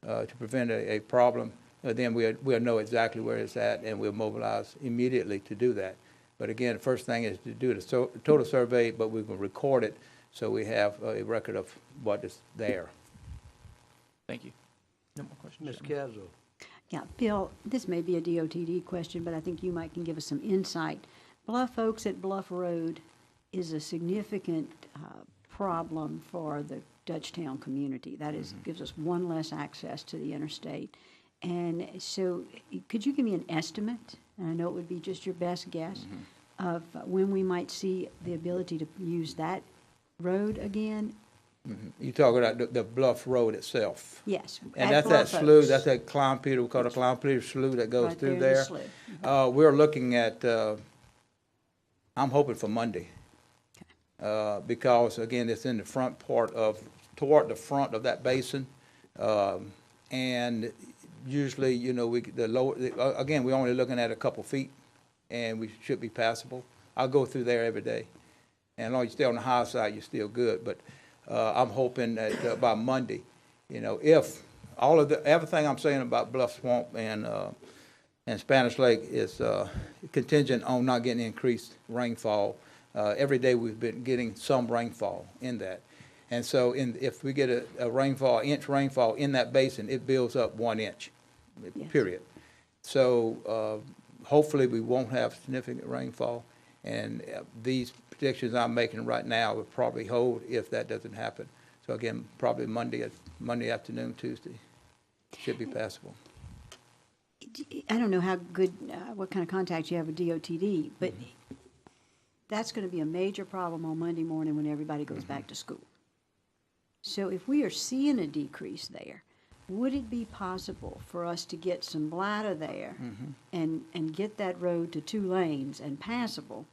to prevent a problem, then we'll know exactly where it's at and we'll mobilize immediately to do that. But again, the first thing is to do the total survey, but we will record it so we have a record of what is there. Thank you. No more questions. Ms. Cazzo. Yeah, Bill, this may be a DOTD question, but I think you might can give us some insight. Bluff Oaks at Bluff Road is a significant problem for the Dutchtown community. That is, gives us one less access to the interstate. And so could you give me an estimate, and I know it would be just your best guess, of when we might see the ability to use that road again? You talking about the Bluff Road itself? Yes. And that's that slough, that's that Clown Peter, we call it Clown Peter Slough that goes Right through there, there. the slough. We're looking at, I'm hoping for Monday. Because again, it's in the front part of, toward the front of that basin. And usually, you know, again, we're only looking at a couple feet and we should be passable. I'll go through there every day. And as long as you stay on the high side, you're still good. But I'm hoping that by Monday, you know, if all of everything I'm saying about Bluff Swamp and Spanish Lake is contingent on not getting increased rainfall. Every day we've been getting some rainfall in that. And so if we get a rainfall, inch rainfall in that basin, it builds up 1 inch, period. So hopefully we won't have significant rainfall. And these predictions I'm making right now will probably hold if that doesn't happen. So again, probably Monday afternoon, Tuesday, should be passable. I don't know how good, what kind of contact you have with DOTD, but that's going to be a major problem on Monday morning when everybody goes back to school. So if we are seeing a decrease there, would it be possible for us to get some bladder there and get that road to 2 lanes and passable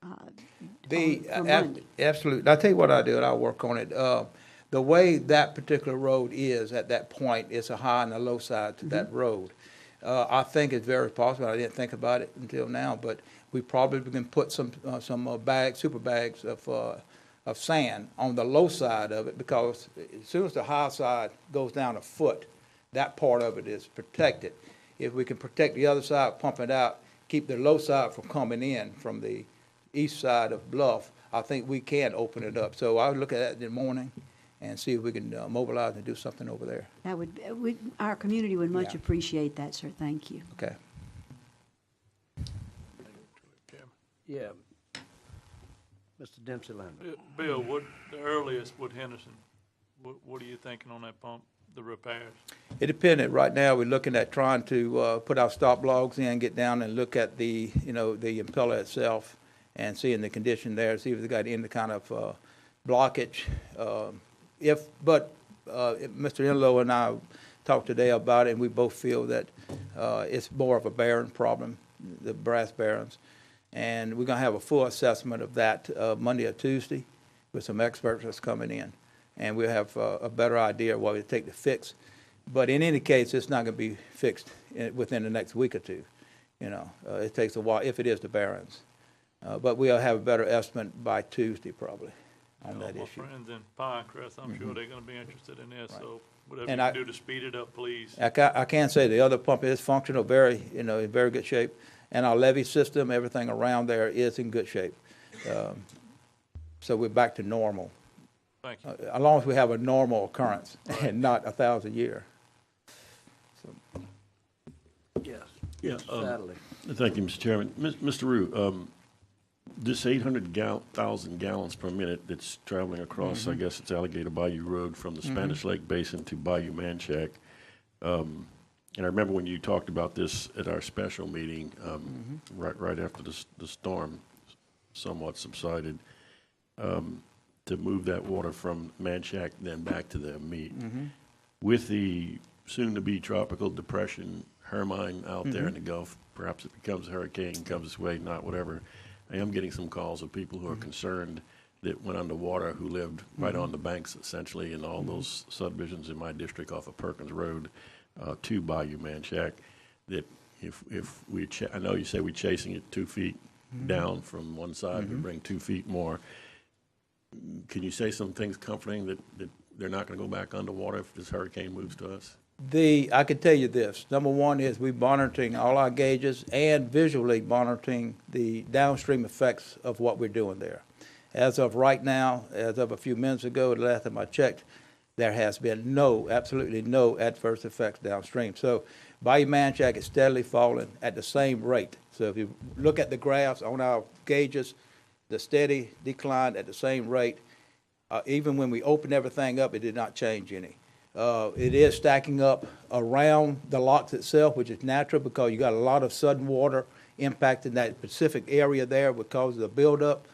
for Monday? Absolutely. I'll tell you what I do, and I'll work on it. The way that particular road is at that point, it's a high and a low side to that road. I think it's very possible. I didn't think about it until now, but we probably can put some bags, super bags of sand on the low side of it, because as soon as the high side goes down a foot, that part of it is protected. If we can protect the other side, pump it out, keep the low side from coming in from the east side of Bluff, I think we can open it up. So I'll look at that in the morning and see if we can mobilize and do something over there. That would, our community would much appreciate that, sir. Thank you. Okay. Yeah. Mr. Dempsey Lambert. Bill, what the earliest would Henderson, what are you thinking on that pump, the repairs? It depended. Right now, we're looking at trying to put our stop logs in, get down and look at the, you know, the impeller itself and seeing the condition there, see if it's got any kind of blockage. Mr. Enlow and I talked today about it, and we both feel that it's more of a bearing problem, the brass bearings. And we're going to have a full assessment of that Monday or Tuesday with some experts that's coming in. And we'll have a better idea of what it would take to fix. But in any case, it's not going to be fixed within the next week or two. You know, it takes a while if it is the bearings. But we'll have a better estimate by Tuesday probably on that issue. My friends in Pinecrest, I'm sure they're going to be interested in this. Right. So whatever and you can do to speed it up, please. I can say the other pump is functional, very, you know, in very good shape. And our levee system, everything around there is in good shape. So we're back to normal. Thank you. As long as we have a normal occurrence and not 1,000 a year. So. Yes. Yeah. Sadly. Thank you, Mr. Chairman. Mr. Rue, this 800,000 gallons per minute that's traveling across, I guess it's Alligator Bayou Road from the Spanish Lake Basin to Bayou Manchac. And I remember when you talked about this at our special meeting, right after the storm somewhat subsided, to move that water from Manchac then back to the meet. With the soon-to-be tropical depression, Hermine out there in the Gulf, perhaps it becomes a hurricane, comes this way, not whatever. I am getting some calls of people who are concerned that went underwater, who lived right on the banks essentially in all those subdivisions in my district off of Perkins Road to Bayou Manchac, that if we, I know you say we're chasing it 2 feet down from one side, we bring 2 feet more. Can you say some things comforting that they're not going to go back underwater if this hurricane moves to us? I can tell you this. Number one is we're monitoring all our gauges and visually monitoring the downstream effects of what we're doing there. As of right now, as of a few minutes ago, the last time I checked, there has been absolutely no adverse effects downstream. So Bayou Manchac is steadily falling at the same rate. So if you look at the graphs on our gauges, the steady decline at the same rate. Even when we opened everything up, it did not change any. It is stacking up around the locks itself, which is natural because you got a lot of sudden water impacting that specific area there because of the buildup.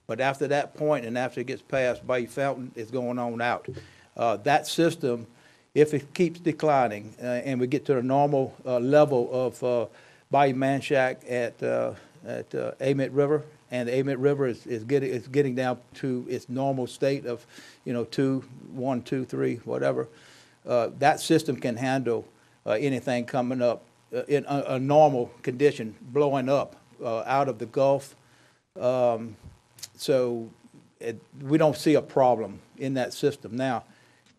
But after that point and after it gets past Bayou Fountain, it's going on out. That system, if it keeps declining and we get to the normal level of Bayou Manchac at Amite River, and the Amite River is getting down to its normal state of, 1, 2, 3, whatever. That system can handle anything coming up in a normal condition, blowing up out of the Gulf. So we don't see a problem in that system. Now,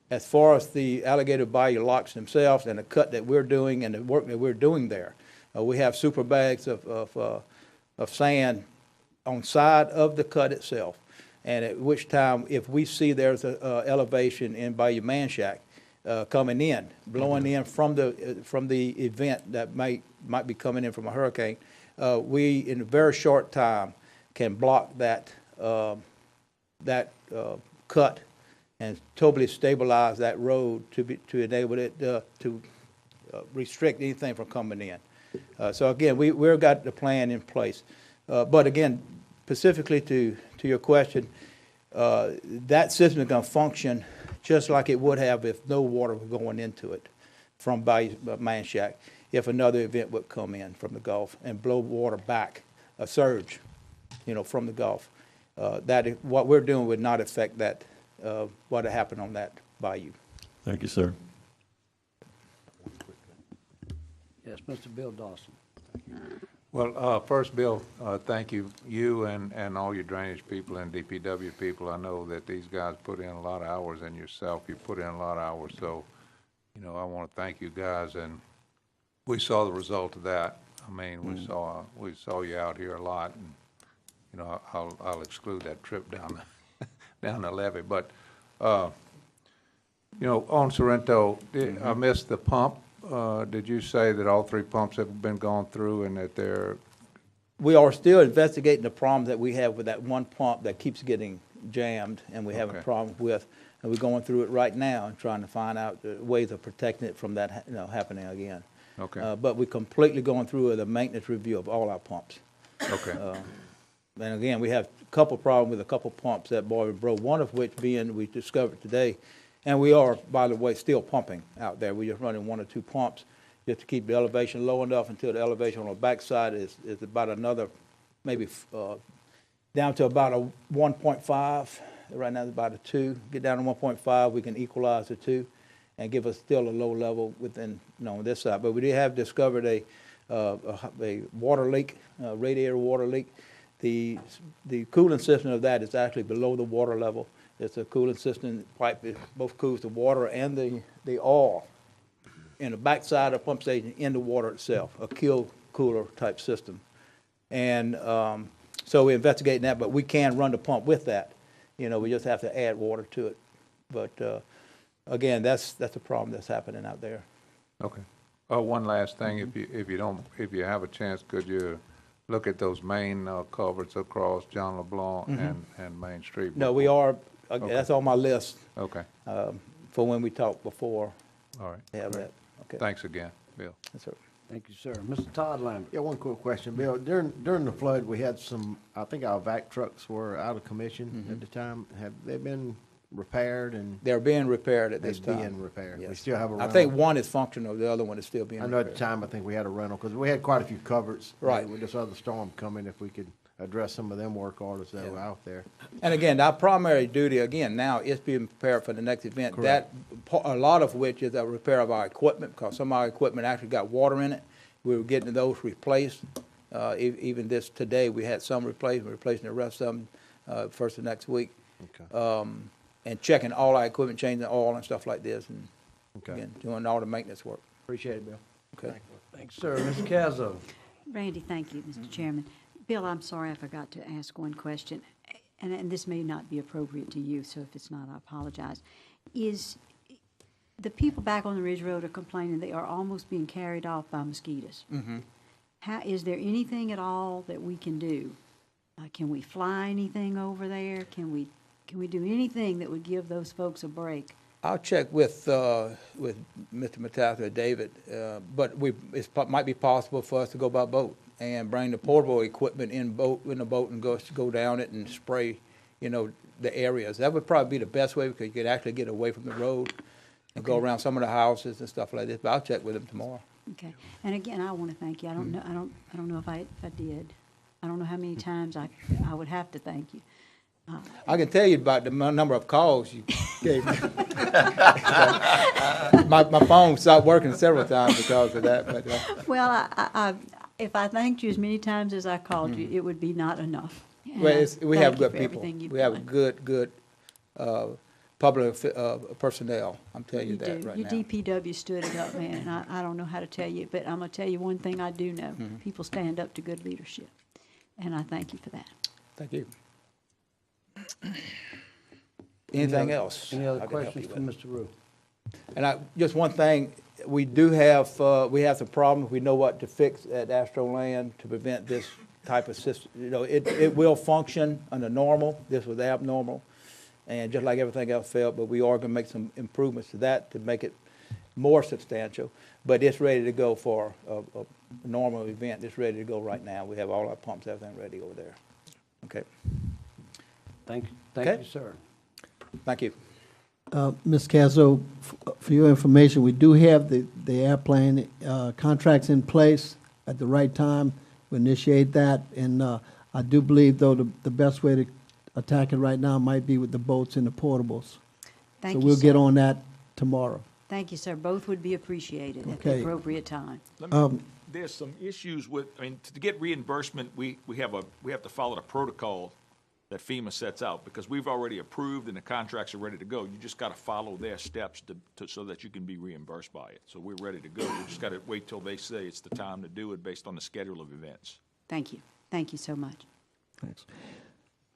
as far as the Alligator Bayou locks themselves and the cut that we're doing and the work that we're doing there, we have super bags of sand on side of the cut itself, and at which time, if we see there's a elevation in Bayou Manchac coming in, blowing in from the event that might be coming in from a hurricane, we in a very short time can block that cut and totally stabilize that road to enable it to restrict anything from coming in. So again, we've got the plan in place. But again, specifically to your question, that system is going to function just like it would have if no water was going into it from Bayou Manchac, if another event would come in from the Gulf and blow water back, a surge, from the Gulf. What we're doing would not affect that, what happened on that bayou. Thank you, sir. Yes, Mr. Bill Dawson. Well, first, Bill, thank you and all your drainage people and DPW people. I know that these guys put in a lot of hours, and yourself, you put in a lot of hours. So, I want to thank you guys, and we saw the result of that. I mean, we saw you out here a lot, and I'll exclude that trip down the levee. But on Sorrento, I missed the pump. Did you say that all 3 pumps have been gone through and that they're? We are still investigating the problems that we have with that one pump that keeps getting jammed and we have a problem with. And we're going through it right now and trying to find out ways of protecting it from that happening again. Okay. But we're completely going through the maintenance review of all our pumps. Okay. And again, we have a couple problems with a couple pumps that boy broke, one of which being we discovered today. And we are, by the way, still pumping out there. We're just running 1 or 2 pumps just to keep the elevation low enough until the elevation on the backside is about another, maybe down to about a 1.5. Right now it's about a 2. Get down to 1.5, we can equalize the 2 and give us still a low level within, on this side. But we did have discovered a water leak, radiator water leak. The cooling system of that is actually below the water level. It's a cooling system pipe that both cools the water and the oil in the backside of the pump station in the water itself, a cooler type system. And so we're investigating that, but we can run the pump with that. We just have to add water to it. But again, that's a problem that's happening out there. Okay. One last thing, if you have a chance, could you look at those main culverts across John LeBlanc and Main Street? No, we are. Okay. That's on my list. Okay. For when we talked before. All right. Have that. Okay. Thanks again, Bill. Yes, sir. Thank you, sir. Mr. Todd Lambert. Yeah, one quick question, Bill. During the flood, we had I think our vac trucks were out of commission at the time. Have they been repaired? And they're being repaired at this time. They're being repaired. Yes. We still have a rental. I think one is functional, the other one is still being repaired. I know at the time, I think we had a rental, because we had quite a few culverts. Right. With this other storm coming, if we could address some of them work orders that were out there. And again, our primary duty, again, now is being prepared for the next event. Correct. A lot of which is a repair of our equipment, because some of our equipment actually got water in it. We were getting those replaced. Even this today, we had some replaced, we're replacing the rest of them first of next week. Okay. And checking all our equipment, changing the oil and stuff like this, and Okay. again, doing all the maintenance work. Appreciate it, Bill. Okay. Thanks, sir. Ms. Cazzo? Randy, thank you, Mr. Chairman. Bill, I'm sorry I forgot to ask one question, and this may not be appropriate to you, so if it's not, I apologize. Is the people back on the Ridge Road are complaining they are almost being carried off by mosquitoes. Mm-hmm. Is there anything at all that we can do? Can we fly anything over there? Can we do anything that would give those folks a break? I'll check with Mr. Matata or David, but might be possible for us to go by boat and bring the portable equipment in the boat and go down it and spray, the areas. That would probably be the best way, because you could actually get away from the road and go around some of the houses and stuff like this. But I'll check with them tomorrow. Okay. And again, I want to thank you. I don't know if I did. I don't know how many times I would have to thank you. I can tell you about the number of calls you gave me. my phone stopped working several times because of that. But, well, if I thanked you as many times as I called you, it would be not enough. Well, we have good people. We have good public personnel. I'm telling you that right Your now. DPW stood it up, man, and I don't know how to tell you, but I'm going to tell you one thing I do know. People stand up to good leadership, and I thank you for that. Thank you. Anything else? Any other questions for Mr. Rue? And just one thing, we do have, we have some problems. We know what to fix at Astro Land to prevent this type of system. It will function under normal. This was abnormal. And just like everything else failed, but we are going to make some improvements to that to make it more substantial. But it's ready to go for a normal event. It's ready to go right now. We have all our pumps, everything ready over there. Okay. Thank Okay. you, sir. Thank you. Ms. Cazzo, for your information, we do have the airplane contracts in place at the right time. We initiate that, and I do believe, though, the best way to attack it right now might be with the boats and the portables. Thank so you, we'll sir. get on that tomorrow. Thank you, sir. Both would be appreciated at the Okay. appropriate time. There's some issues with, to get reimbursement, we have to follow the protocol that FEMA sets out, because we've already approved and the contracts are ready to go. You just got to follow their steps so that you can be reimbursed by it. So we're ready to go. We just got to wait till they say it's the time to do it based on the schedule of events. Thank you. Thank you so much. Thanks.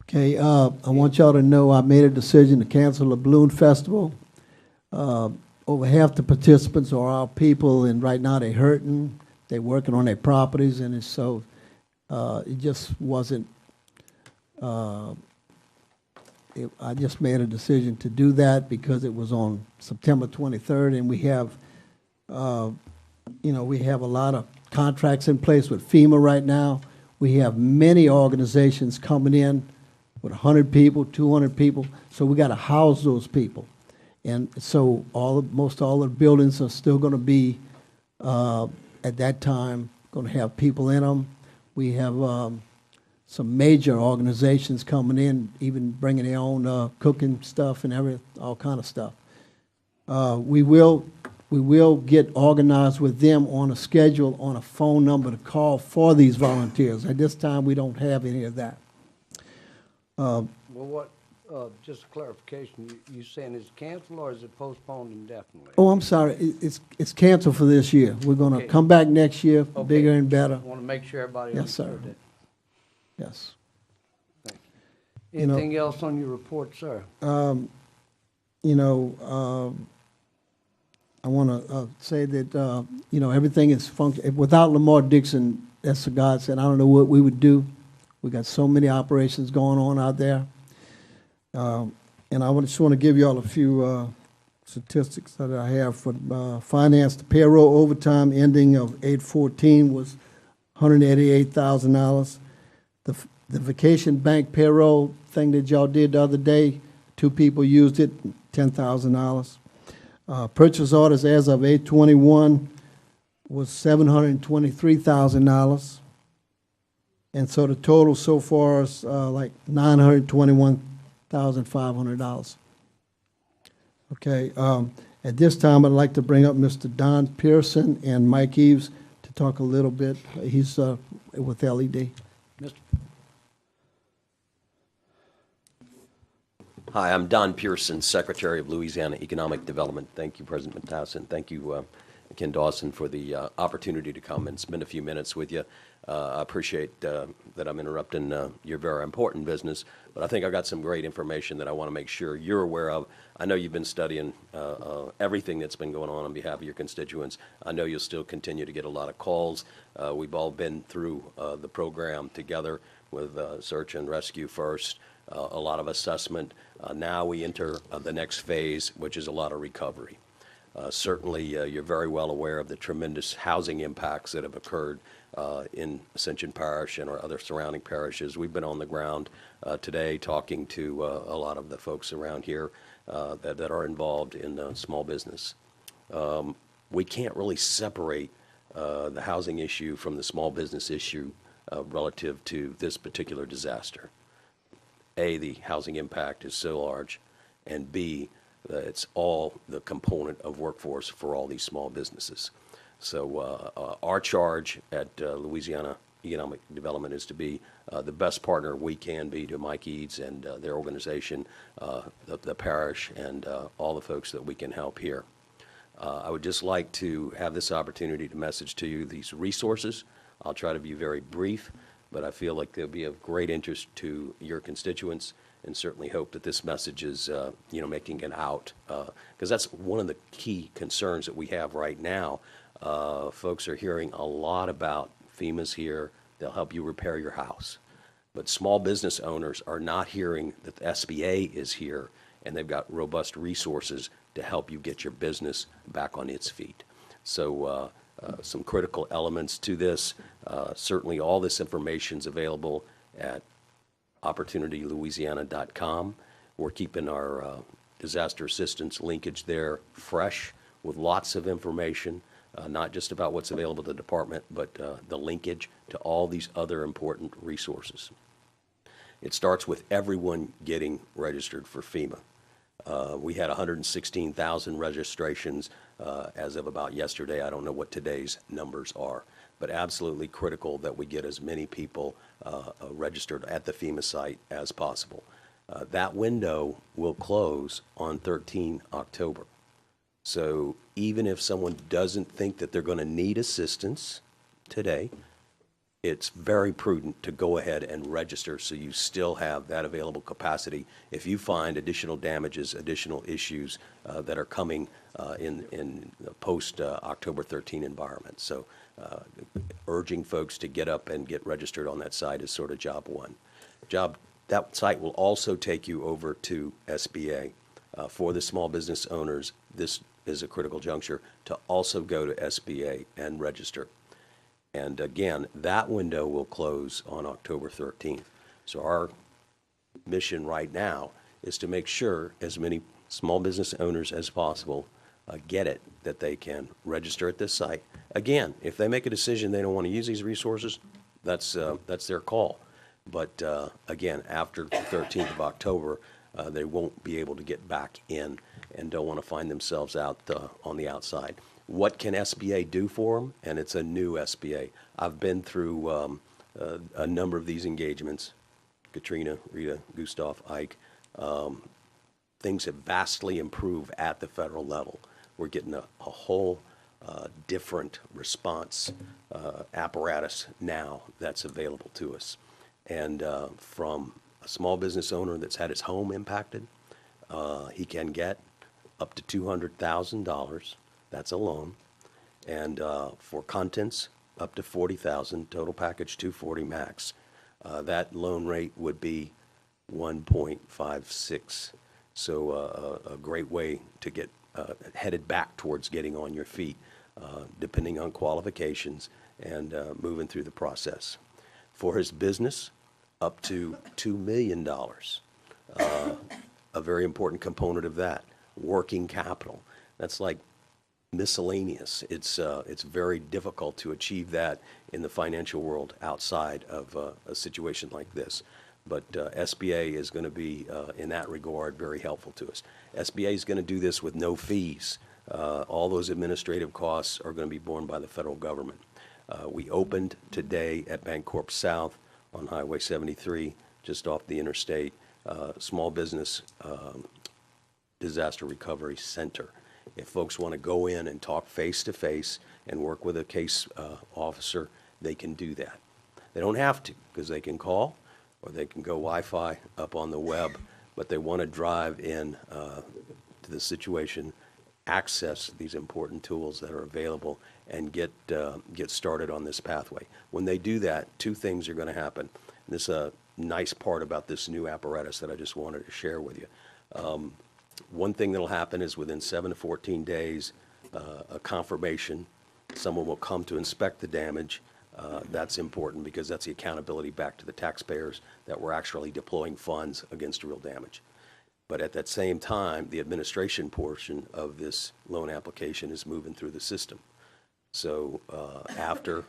Okay, I want y'all to know I made a decision to cancel the Balloon Festival. Over half the participants are our people, and right now they're hurting. They're working on their properties, and it's so it just wasn't. I just made a decision to do that because it was on September 23rd, and we have, we have a lot of contracts in place with FEMA right now. We have many organizations coming in with 100 people, 200 people, so we got to house those people. And so most all the buildings are still going to be, at that time, going to have people in them. We have some major organizations coming in, even bringing their own cooking stuff and all kind of stuff. We will get organized with them on a schedule, on a phone number to call for these volunteers. At this time, we don't have any of that. Well, just a clarification, you saying it's canceled or is it postponed indefinitely? Oh, I'm sorry, it's canceled for this year. We're going to come back next year, bigger and better. I want to make sure everybody Yes, sir. understood that. Yes. Thank you. Anything else on your report, sir? I want to say that, everything is functioning. Without Lamar Dixon, that's a godsend. I don't know what we would do. We got so many operations going on out there. And I just want to give you all a few statistics that I have for finance. The payroll overtime ending of 8/14 was $188,000. The vacation bank payroll thing that y'all did the other day, 2 people used it, $10,000. Purchase orders as of 8/21 was $723,000. And so the total so far is like $921,500. Okay, at this time, I'd like to bring up Mr. Don Pearson and Mike Eves to talk a little bit. He's with LED. Hi, I'm Don Pearson, Secretary of Louisiana Economic Development. Thank you, President Mattasson. Thank you, Ken Dawson, for the opportunity to come and spend a few minutes with you. I appreciate that I'm interrupting your very important business, but I think I've got some great information that I want to make sure you're aware of. I know you've been studying everything that's been going on behalf of your constituents. I know you'll still continue to get a lot of calls. We've all been through the program together with search and rescue first, a lot of assessment. Now we enter the next phase, which is a lot of recovery. Certainly, you're very well aware of the tremendous housing impacts that have occurred in Ascension Parish and our other surrounding parishes. We've been on the ground today talking to a lot of the folks around here that are involved in small business. We can't really separate the housing issue from the small business issue relative to this particular disaster. A, the housing impact is so large, and B, it's all the component of workforce for all these small businesses. So our charge at Louisiana Economic Development is to be the best partner we can be to Mike Eads and their organization, the parish, and all the folks that we can help here. I would just like to have this opportunity to message to you these resources. I'll try to be very brief, but I feel like they'll be of great interest to your constituents, and certainly hope that this message is, making it out, because that's one of the key concerns that we have right now. Folks are hearing a lot about FEMA's here. They'll help you repair your house. But small business owners are not hearing that the SBA is here, and they've got robust resources to help you get your business back on its feet. So some critical elements to this. Certainly all this information is available at OpportunityLouisiana.com. We're keeping our disaster assistance linkage there fresh with lots of information, not just about what's available to the department, but the linkage to all these other important resources. It starts with everyone getting registered for FEMA. We had 116,000 registrations as of about yesterday. I don't know what today's numbers are, but absolutely critical that we get as many people registered at the FEMA site as possible. That window will close on 13 October. So even if someone doesn't think that they're going to need assistance today, it's very prudent to go ahead and register so you still have that available capacity if you find additional damages, additional issues that are coming in the post-October 13 environment. So urging folks to get up and get registered on that site is sort of job one. That site will also take you over to SBA. For the small business owners, this is a critical juncture to also go to SBA and register. And again, that window will close on October 13th. So our mission right now is to make sure as many small business owners as possible get it, that they can register at this site. Again, if they make a decision they don't want to use these resources, that's their call. But again, after the 13th of October, they won't be able to get back in and don't want to find themselves out on the outside. What can SBA do for them? And it's a new SBA. I've been through a number of these engagements. Katrina, Rita, Gustav, Ike. Things have vastly improved at the federal level. We're getting a whole different response apparatus now that's available to us. And from a small business owner that's had his home impacted, he can get up to $200,000. That's a loan. And for contents, up to $40,000, total package $240 max. That loan rate would be 1.56. So a great way to get headed back towards getting on your feet, depending on qualifications and moving through the process. For his business, up to $2 million. A very important component of that, working capital. That's like miscellaneous. It's very difficult to achieve that in the financial world outside of a situation like this. But SBA is going to be, in that regard, very helpful to us. SBA is going to do this with no fees. All those administrative costs are going to be borne by the federal government. We opened today at Bancorp South on Highway 73, just off the interstate, small business disaster recovery center. If folks want to go in and talk face-to-face and work with a case officer, they can do that. They don't have to, because they can call or they can go Wi-Fi up on the web, but they want to drive in to the situation, access these important tools that are available, and get started on this pathway. When they do that, two things are going to happen. And this is a nice part about this new apparatus that I just wanted to share with you. One thing that'll happen is within 7 to 14 days, a confirmation, someone will come to inspect the damage. That's important because that's the accountability back to the taxpayers that we're actually deploying funds against real damage. But at that same time, the administration portion of this loan application is moving through the system. So after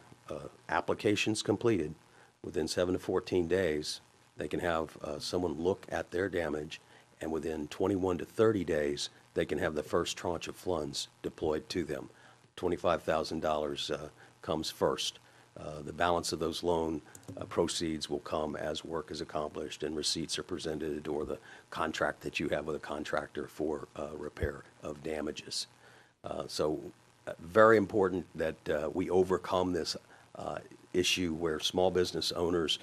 application's completed, within 7 to 14 days, they can have someone look at their damage, and within 21 to 30 days, they can have the first tranche of funds deployed to them. $25,000 comes first. The balance of those loan proceeds will come as work is accomplished and receipts are presented, or the contract that you have with a contractor for repair of damages. So very important that we overcome this issue where small business owners,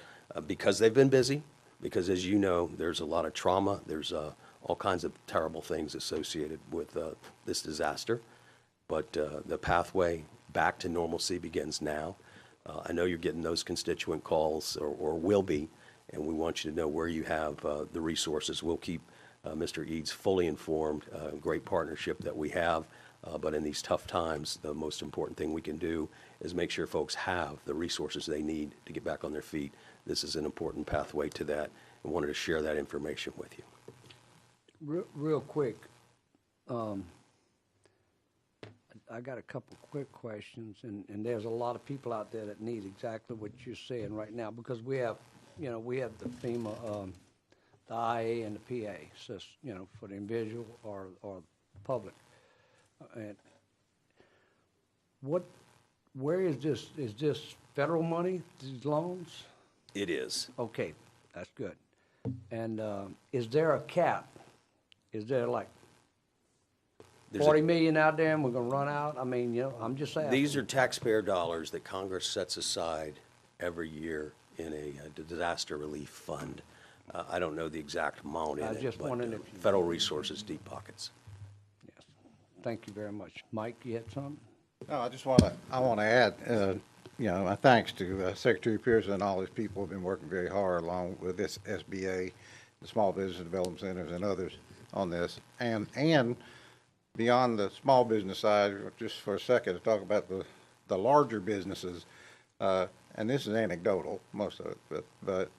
because they've been busy, because as you know, there's a lot of trauma, there's all kinds of terrible things associated with this disaster, but the pathway back to normalcy begins now. I know you're getting those constituent calls, or will be, and we want you to know where you have the resources. We'll keep Mr. Eads fully informed. Great partnership that we have, but in these tough times, the most important thing we can do is make sure folks have the resources they need to get back on their feet. This is an important pathway to that, and wanted to share that information with you. Real quick, I got a couple quick questions, and there's a lot of people out there that need exactly what you're saying right now, because we have, we have the FEMA, the IA and the PA, so, for the individual or public. And where is this? Is this federal money, these loans? It is. Okay, that's good. And is there a cap? Is there like 40 million out there and we're going to run out? I mean, I'm just asking. These are taxpayer dollars that Congress sets aside every year in a disaster relief fund. I don't know the exact amount in I was just wondering if federal resources, deep pockets. Yes. Thank you very much. Mike, you had something? No, I want to add, my thanks to Secretary Pearson and all his people have been working very hard along with this SBA, the Small Business Development Centers and others on this. And beyond the small business side, just for a second to talk about the larger businesses, and this is anecdotal, most of it, but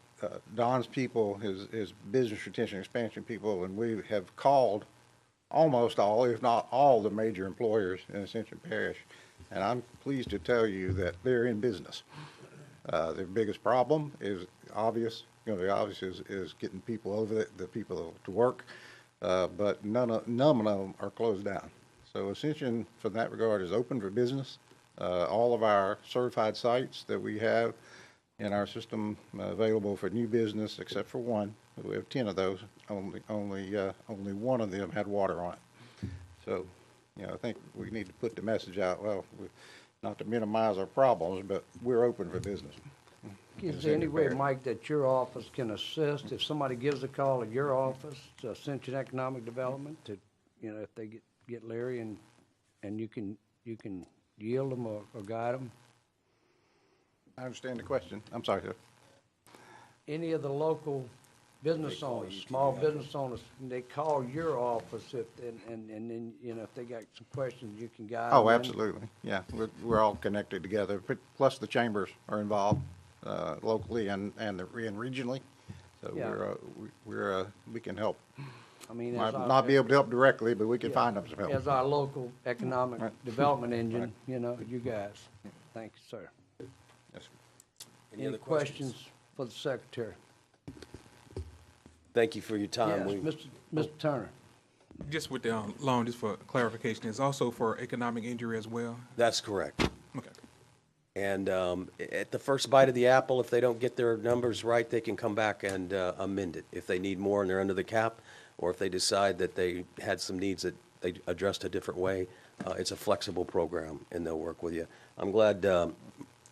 Don's people, his business retention expansion people, and we have called almost all, if not all, the major employers in Ascension Parish, and I'm pleased to tell you that they're in business. Their biggest problem is obvious, is getting people over the people to work, but none of them are closed down. So Ascension, from that regard, is open for business. All of our certified sites that we have in our system available for new business, except for one. We have 10 of those. Only one of them had water on it. So, I think we need to put the message out. Well, not to minimize our problems, but we're open for business. Is there any way, Mike, that your office can assist if somebody gives a call at your office to Ascension Economic Development to, if they get Larry and you can yield them or guide them? I understand the question. I'm sorry, sir. Any of the local business owners, small business owners, they call your office and then, if they got some questions, you can guide them. Oh, absolutely. Yeah, we're all connected together. Plus the chambers are involved locally and regionally. So yeah. We can help. I mean, Might as our, not be able to help directly, but we can yeah, find them some help. as our local economic Right. development engine, you know, you guys. Thank you, sir. Yes, sir. Any other questions for the secretary? Thank you for your time. Yes, Mr. Turner. Just with the loan, just for clarification, it's also for economic injury as well? That's correct. Okay. And at the first bite of the apple, if they don't get their numbers right, they can come back and amend it. If they need more and they're under the cap, or if they decide that they had some needs that they addressed a different way, it's a flexible program, and they'll work with you. I'm glad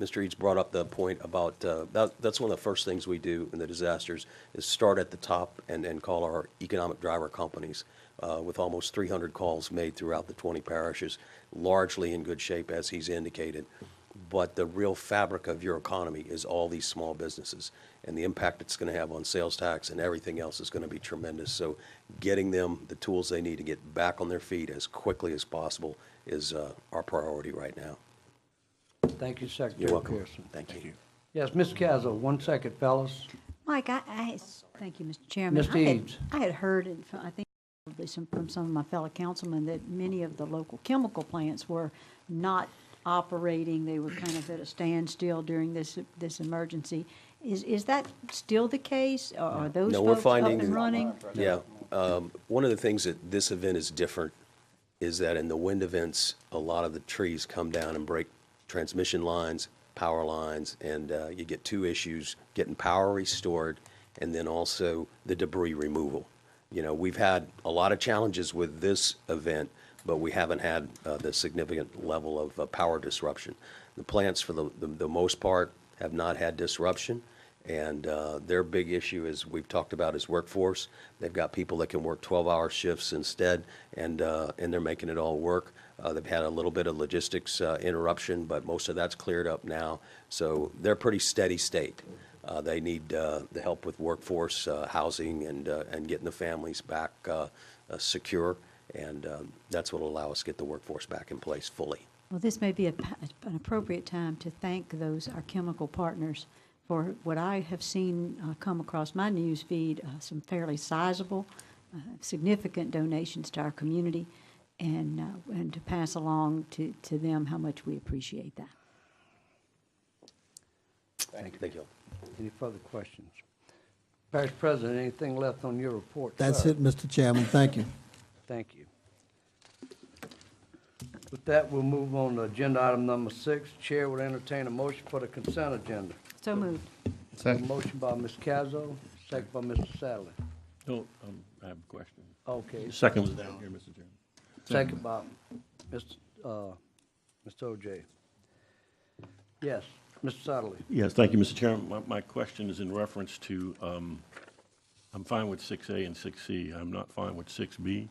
Mr. Eads brought up the point about, that's one of the first things we do in the disasters, is start at the top and call our economic driver companies, with almost 300 calls made throughout the 20 parishes, largely in good shape, as he's indicated. But the real fabric of your economy is all these small businesses, and the impact it's going to have on sales tax and everything else is going to be tremendous. So getting them the tools they need to get back on their feet as quickly as possible is our priority right now. Thank you, Secretary You're welcome. Pearson. Thank you. Yes, Ms. Cazzo, 1 second, fellas. Mike, thank you, Mr. Chairman. Mr. Eads. I had heard, I think, probably from some of my fellow councilmen, that many of the local chemical plants were not operating. They were kind of at a standstill during this emergency. Is that still the case? Are those No, we're folks up finding, and running? yeah. One of the things that this event is different is that in the wind events, a lot of the trees come down and break transmission lines, power lines, and you get two issues: getting power restored, and then also the debris removal. You know, we've had a lot of challenges with this event, but we haven't had the significant level of power disruption. The plants, for the most part, have not had disruption, and their big issue, is we've talked about, is workforce. They've got people that can work 12-hour shifts instead, and they're making it all work. They've had a little bit of logistics interruption, but most of that's cleared up now, so they're pretty steady state. They need the help with workforce, housing, and getting the families back secure, and that's what will allow us to get the workforce back in place fully. Well, this may be an appropriate time to thank our chemical partners for what I have seen come across my news feed, some fairly sizable, significant donations to our community, and to pass along to them how much we appreciate that. Thank you. Thank you. Any further questions? Parish President, anything left on your report, That's sir? it, Mr. Chairman. Thank you. Thank you. With that, we'll move on to agenda item number 6. Chair will entertain a motion for the consent agenda. So moved. A motion by Ms. Cazzo, second by Mr. Sadler. No, I have a question. Okay. Second was down here, Mr. Chairman. Second by Mr. O.J. Yes, Mr. Sadler. Yes, thank you, Mr. Chairman. My question is in reference to, I'm fine with 6A and 6C. I'm not fine with 6B.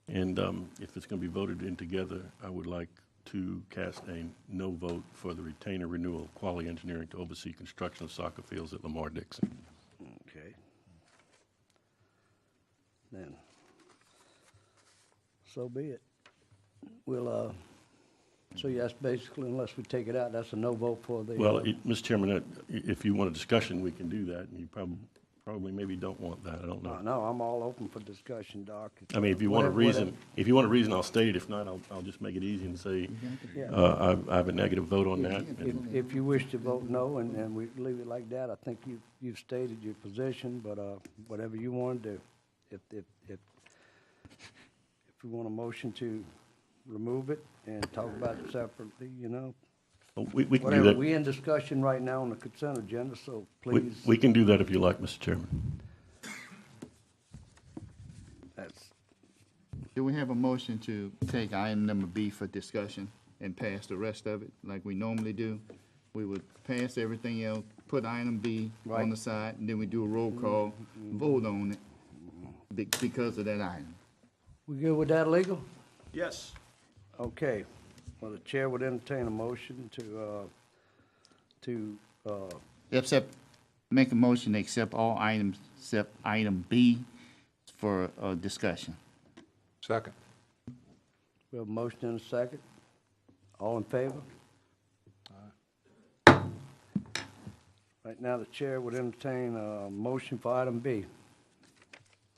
And if it's going to be voted in together, I would like to cast a no vote for the retainer renewal of Quality Engineering to oversee construction of soccer fields at Lamar Dixon. Okay. Then, so be it. We'll, so yes, basically, unless we take it out, that's a no vote for the. Well, Mr. Chairman, if you want a discussion, we can do that. And you probably maybe don't want that. I don't know. No, I'm all open for discussion, Doc. I mean, if you want a reason, I'll state it. If not, I'll just make it easy and say, Yeah. I have a negative vote on that. If you wish to vote no, and we leave it like that, I think you've stated your position, but whatever you want to do. If we want a motion to remove it and talk about it separately, you know. We can do Whatever. that. We're in discussion right now on the consent agenda, so please. We can do that if you like, Mr. Chairman. Do we have a motion to take item number B for discussion and pass the rest of it like we normally do? We would pass everything else, put item B on the side, and then we do a roll call, vote on it because of that item. We good with that, legal? Yes. Okay. Well, the chair would entertain a motion Make a motion to accept all items except item B for discussion. Second. We have a motion and a second. All in favor? Right now, the chair would entertain a motion for item B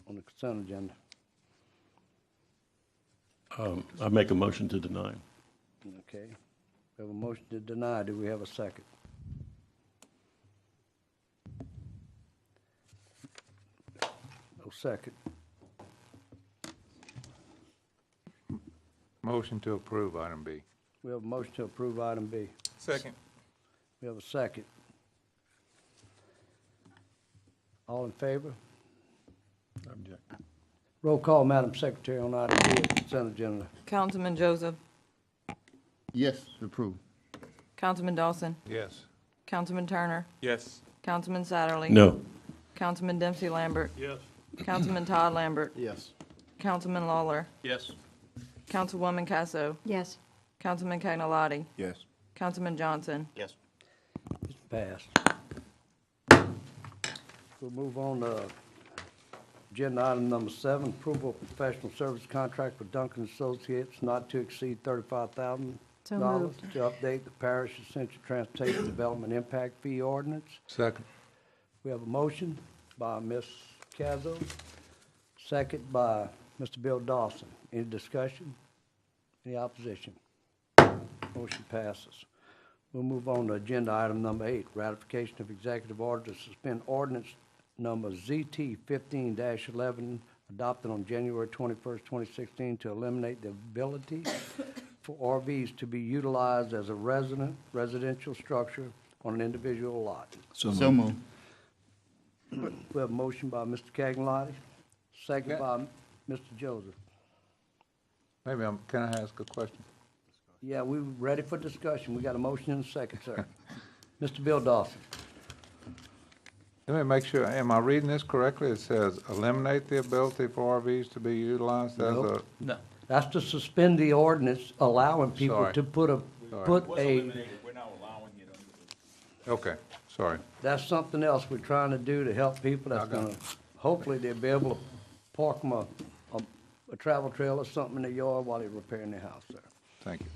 on the consent agenda. I make a motion to deny. Okay. We have a motion to deny. Do we have a second? No second. Motion to approve item B. We have a motion to approve item B. Second. We have a second. All in favor? Object. Roll call, Madam Secretary, on item B, consent agenda. Councilman Joseph, Yes, approve. Councilman Dawson, Yes. Councilman Turner, Yes. Councilman Satterly. No. Councilman Dempsey Lambert, Yes. Councilman Todd Lambert, Yes. Councilman Lawler, Yes. Councilwoman Casso, Yes. Councilman Cagnolati, Yes. Councilman Johnson. Yes. It's passed. We'll move on to agenda item number 7, approval of professional service contract with Duncan Associates not to exceed $35,000 So moved. to update the parish Ascension Transportation Development Impact Fee Ordinance. Second. We have a motion by Ms. Cazzo, second by Mr. Bill Dawson. Any discussion? Any opposition? Motion passes. We'll move on to agenda item number 8, ratification of executive order to suspend ordinance number ZT 15-11, adopted on January 21st, 2016, to eliminate the ability for RVs to be utilized as a residential structure on an individual lot. So move. We have a motion by Mr. Cagnolati, second by Mr. Joseph. Maybe can I ask a question? Yeah, we're ready for discussion. We got a motion and a second, sir. Mr. Bill Dawson. Let me make sure, am I reading this correctly? It says eliminate the ability for RVs to be utilized as a, Nope. No. That's to suspend the ordinance allowing people Sorry. to put a, Sorry. We're now allowing it under okay, sorry. that's something else we're trying to do to help people. That's I got gonna, hopefully they'll be able to park them a travel trailer or something in their yard while they're repairing their house, sir. Thank you.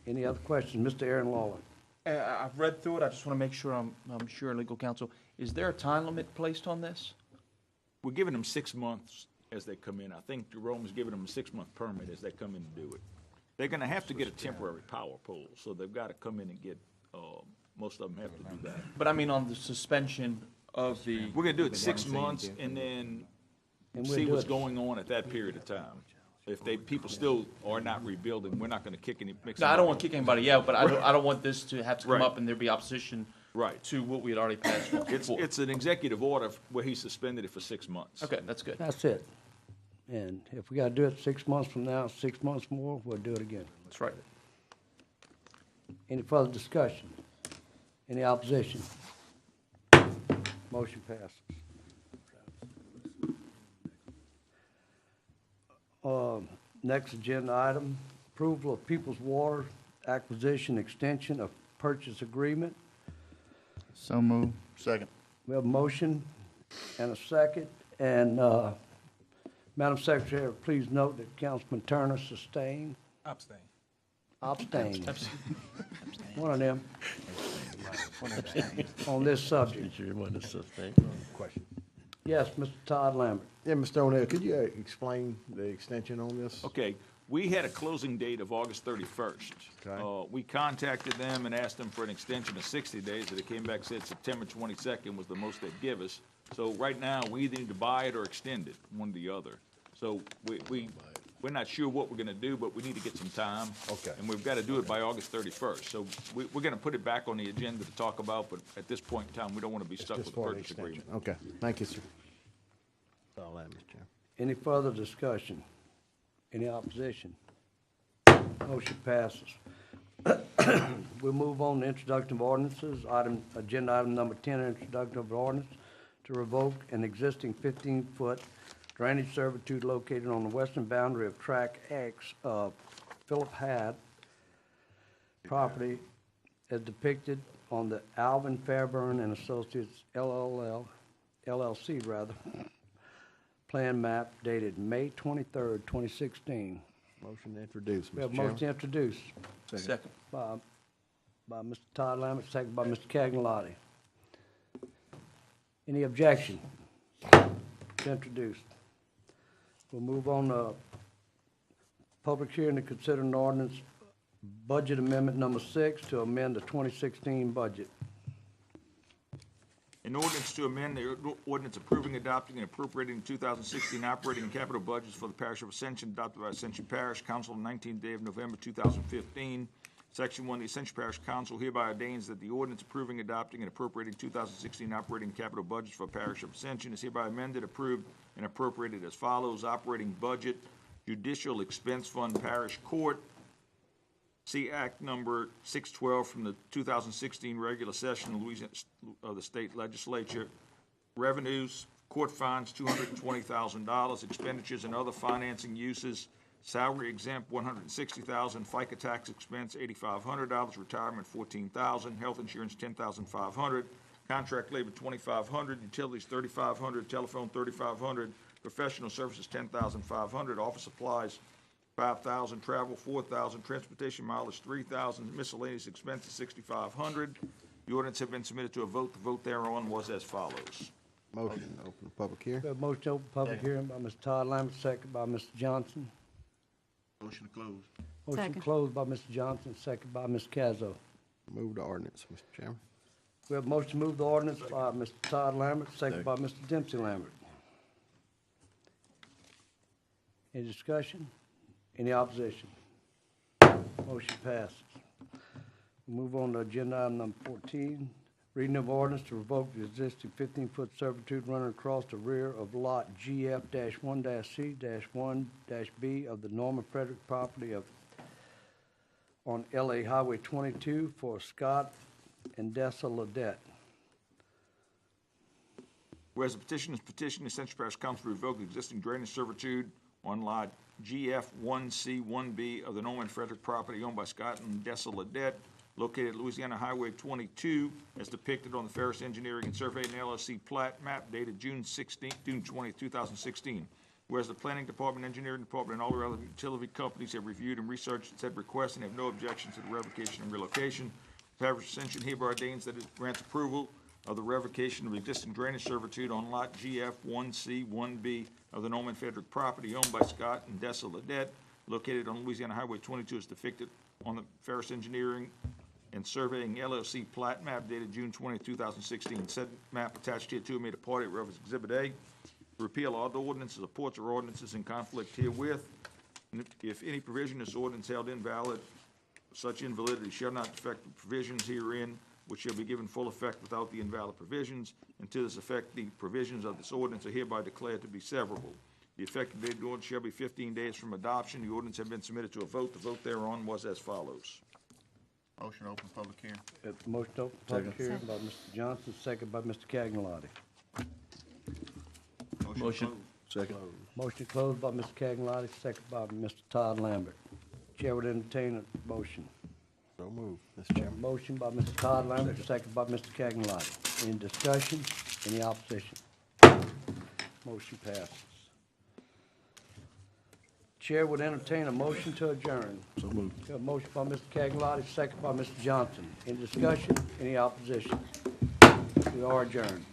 Any other questions? Mr. Aaron Lawler. I've read through it, I just want to make sure I'm sure, legal counsel. Is there a time limit placed on this? We're giving them 6 months as they come in. I think Jerome's giving them a 6-month permit as they come in to do it. They're gonna have to get a temporary power pole, so they've gotta come in and get, most of them have to do that. But I mean on the suspension of the. We're gonna do it 6 months and then And we'll see do what's it- going on at that period of time. If people still are not rebuilding, we're not gonna kick any, mix. No, I don't want to kick anybody out, but I don't want this to have to come Right. up and there be opposition Right. to what we had already passed before. It's an executive order where he suspended it for 6 months. Okay, that's good. That's it. And if we gotta do it 6 months from now, 6 months more, we'll do it again. That's right. Any further discussion? Any opposition? Motion passes. Next agenda item, approval of People's Water Acquisition Extension of Purchase Agreement. So move. Second. We have a motion and a second, and, Madam Secretary, please note that Councilman Turner sustained, Abstain. abstained. One of them. On this subject. You want to sustain? Question. Yes, Mr. Todd Lambert. Yeah, Mr. O'Neill, could you explain the extension on this? Okay, we had a closing date of August 31st. Okay. We contacted them and asked them for an extension of 60 days, and they came back and said September 22nd was the most they'd give us. So right now, we either need to buy it or extend it, one or the other. So we're not sure what we're gonna do, but we need to get some time. Okay. And we've gotta do it by August 31st. So we're gonna put it back on the agenda to talk about, but at this point in time, we don't wanna be stuck with Just the for the purchase extension. agreement. Okay, thank you, sir. That's all I have, Mr. Chairman. Any further discussion? Any opposition? Motion passes. We'll move on to introduction of ordinances. Agenda item number 10, introduction of ordinance to revoke an existing 15-foot drainage servitude located on the western boundary of Track X of Philip Hadd property as depicted on the Alvin Fairburn and Associates LLC, plan map dated May 23rd, 2016. Motion to introduce, We have Mr. a Chairman. motion to introduce Second. by Mr. Todd Lambert, second by Mr. Cagnolati. Any objection to introduce? We'll move on to Public hearing to consider an ordinance, budget amendment number 6 to amend the 2016 budget. An ordinance to amend the ordinance approving, adopting, and appropriating the 2016 operating and capital budgets for the parish of Ascension, adopted by Ascension Parish Council on the 19th day of November 2015. Section 1, the Ascension Parish Council hereby ordains that the ordinance approving, adopting, and appropriating 2016 operating and capital budgets for parish of Ascension is hereby amended, approved, and appropriated as follows. Operating budget, Judicial Expense Fund, Parish Court. See Act Number 612 from the 2016 regular session of Louisiana of the State Legislature. Revenues, court fines, $220,000. Expenditures and other financing uses, salary exempt, $160,000. FICA tax expense, $8,500. Retirement, $14,000. Health insurance, $10,500. Contract labor, $2,500. Utilities, $3,500. Telephone, $3,500. Professional services, $10,500. Office supplies, $5,000, travel, $4,000, transportation mileage, $3,000, miscellaneous expenses, $6,500. The ordinance have been submitted to a vote. The vote thereon was as follows. Motion to open the public hearing. We have a motion to open public hearing by Mr. Todd Lambert, second by Mr. Johnson. Motion to close. Motion Second. closed by Mr. Johnson, second by Ms. Cazzo. Move the ordinance, Mr. Chairman. We have a motion to move the ordinance by Mr. Todd Lambert, second by Mr. Dempsey Lambert. Any discussion? Any opposition? Motion passes. We move on to agenda item number 14, reading of ordinance to revoke the existing 15-foot servitude running across the rear of lot GF-1-C-1-B of the Norman Frederick property on LA Highway 22 for Scott and Dessa Ledette. Whereas the petition is petitioning the Ascension Parish Council to revoke the existing drainage servitude on lot GF-1C-1B of the Norman Frederick property owned by Scott and Dessa Ledette, located at Louisiana Highway 22, as depicted on the Ferris Engineering and Surveying LLC plat map dated June 20, 2016. Whereas the Planning Department, Engineering Department, and all the relevant utility companies have reviewed and researched said request and have no objections to the revocation and relocation. The Parish of Ascension hereby ordains that it grants approval of the revocation of existing drainage servitude on lot GF-1C-1B of the Norman Frederick property owned by Scott and Dessa Ledette, located on Louisiana Highway 22, as depicted on the Ferris Engineering and Surveying LLC plat map dated June 20, 2016. Said map attached here to made a party of Exhibit A. Repeal all the ordinances, reports, or ordinances in conflict herewith. And if any provision of this ordinance held invalid, such invalidity shall not affect the provisions herein, which shall be given full effect without the invalid provisions. And to this effect, the provisions of this ordinance are hereby declared to be severable. The effective date of the ordinance shall be 15 days from adoption. The ordinance have been submitted to a vote. The vote thereon was as follows. Motion to open public hearing. Motion to open public hearing by Mr. Johnson, second by Mr. Cagnolati. Motion. Second. Motion closed by Mr. Cagnolati, second by Mr. Todd Lambert. Chair would entertain a motion. So moved, Mr. Chairman. Motion by Mr. Todd Lambert, second by Mr. Cagnolati. Any discussion? Any opposition? Motion passes. Chair would entertain a motion to adjourn. So moved. A motion by Mr. Cagnolati, second by Mr. Johnson. Any discussion? Any opposition? We are adjourned.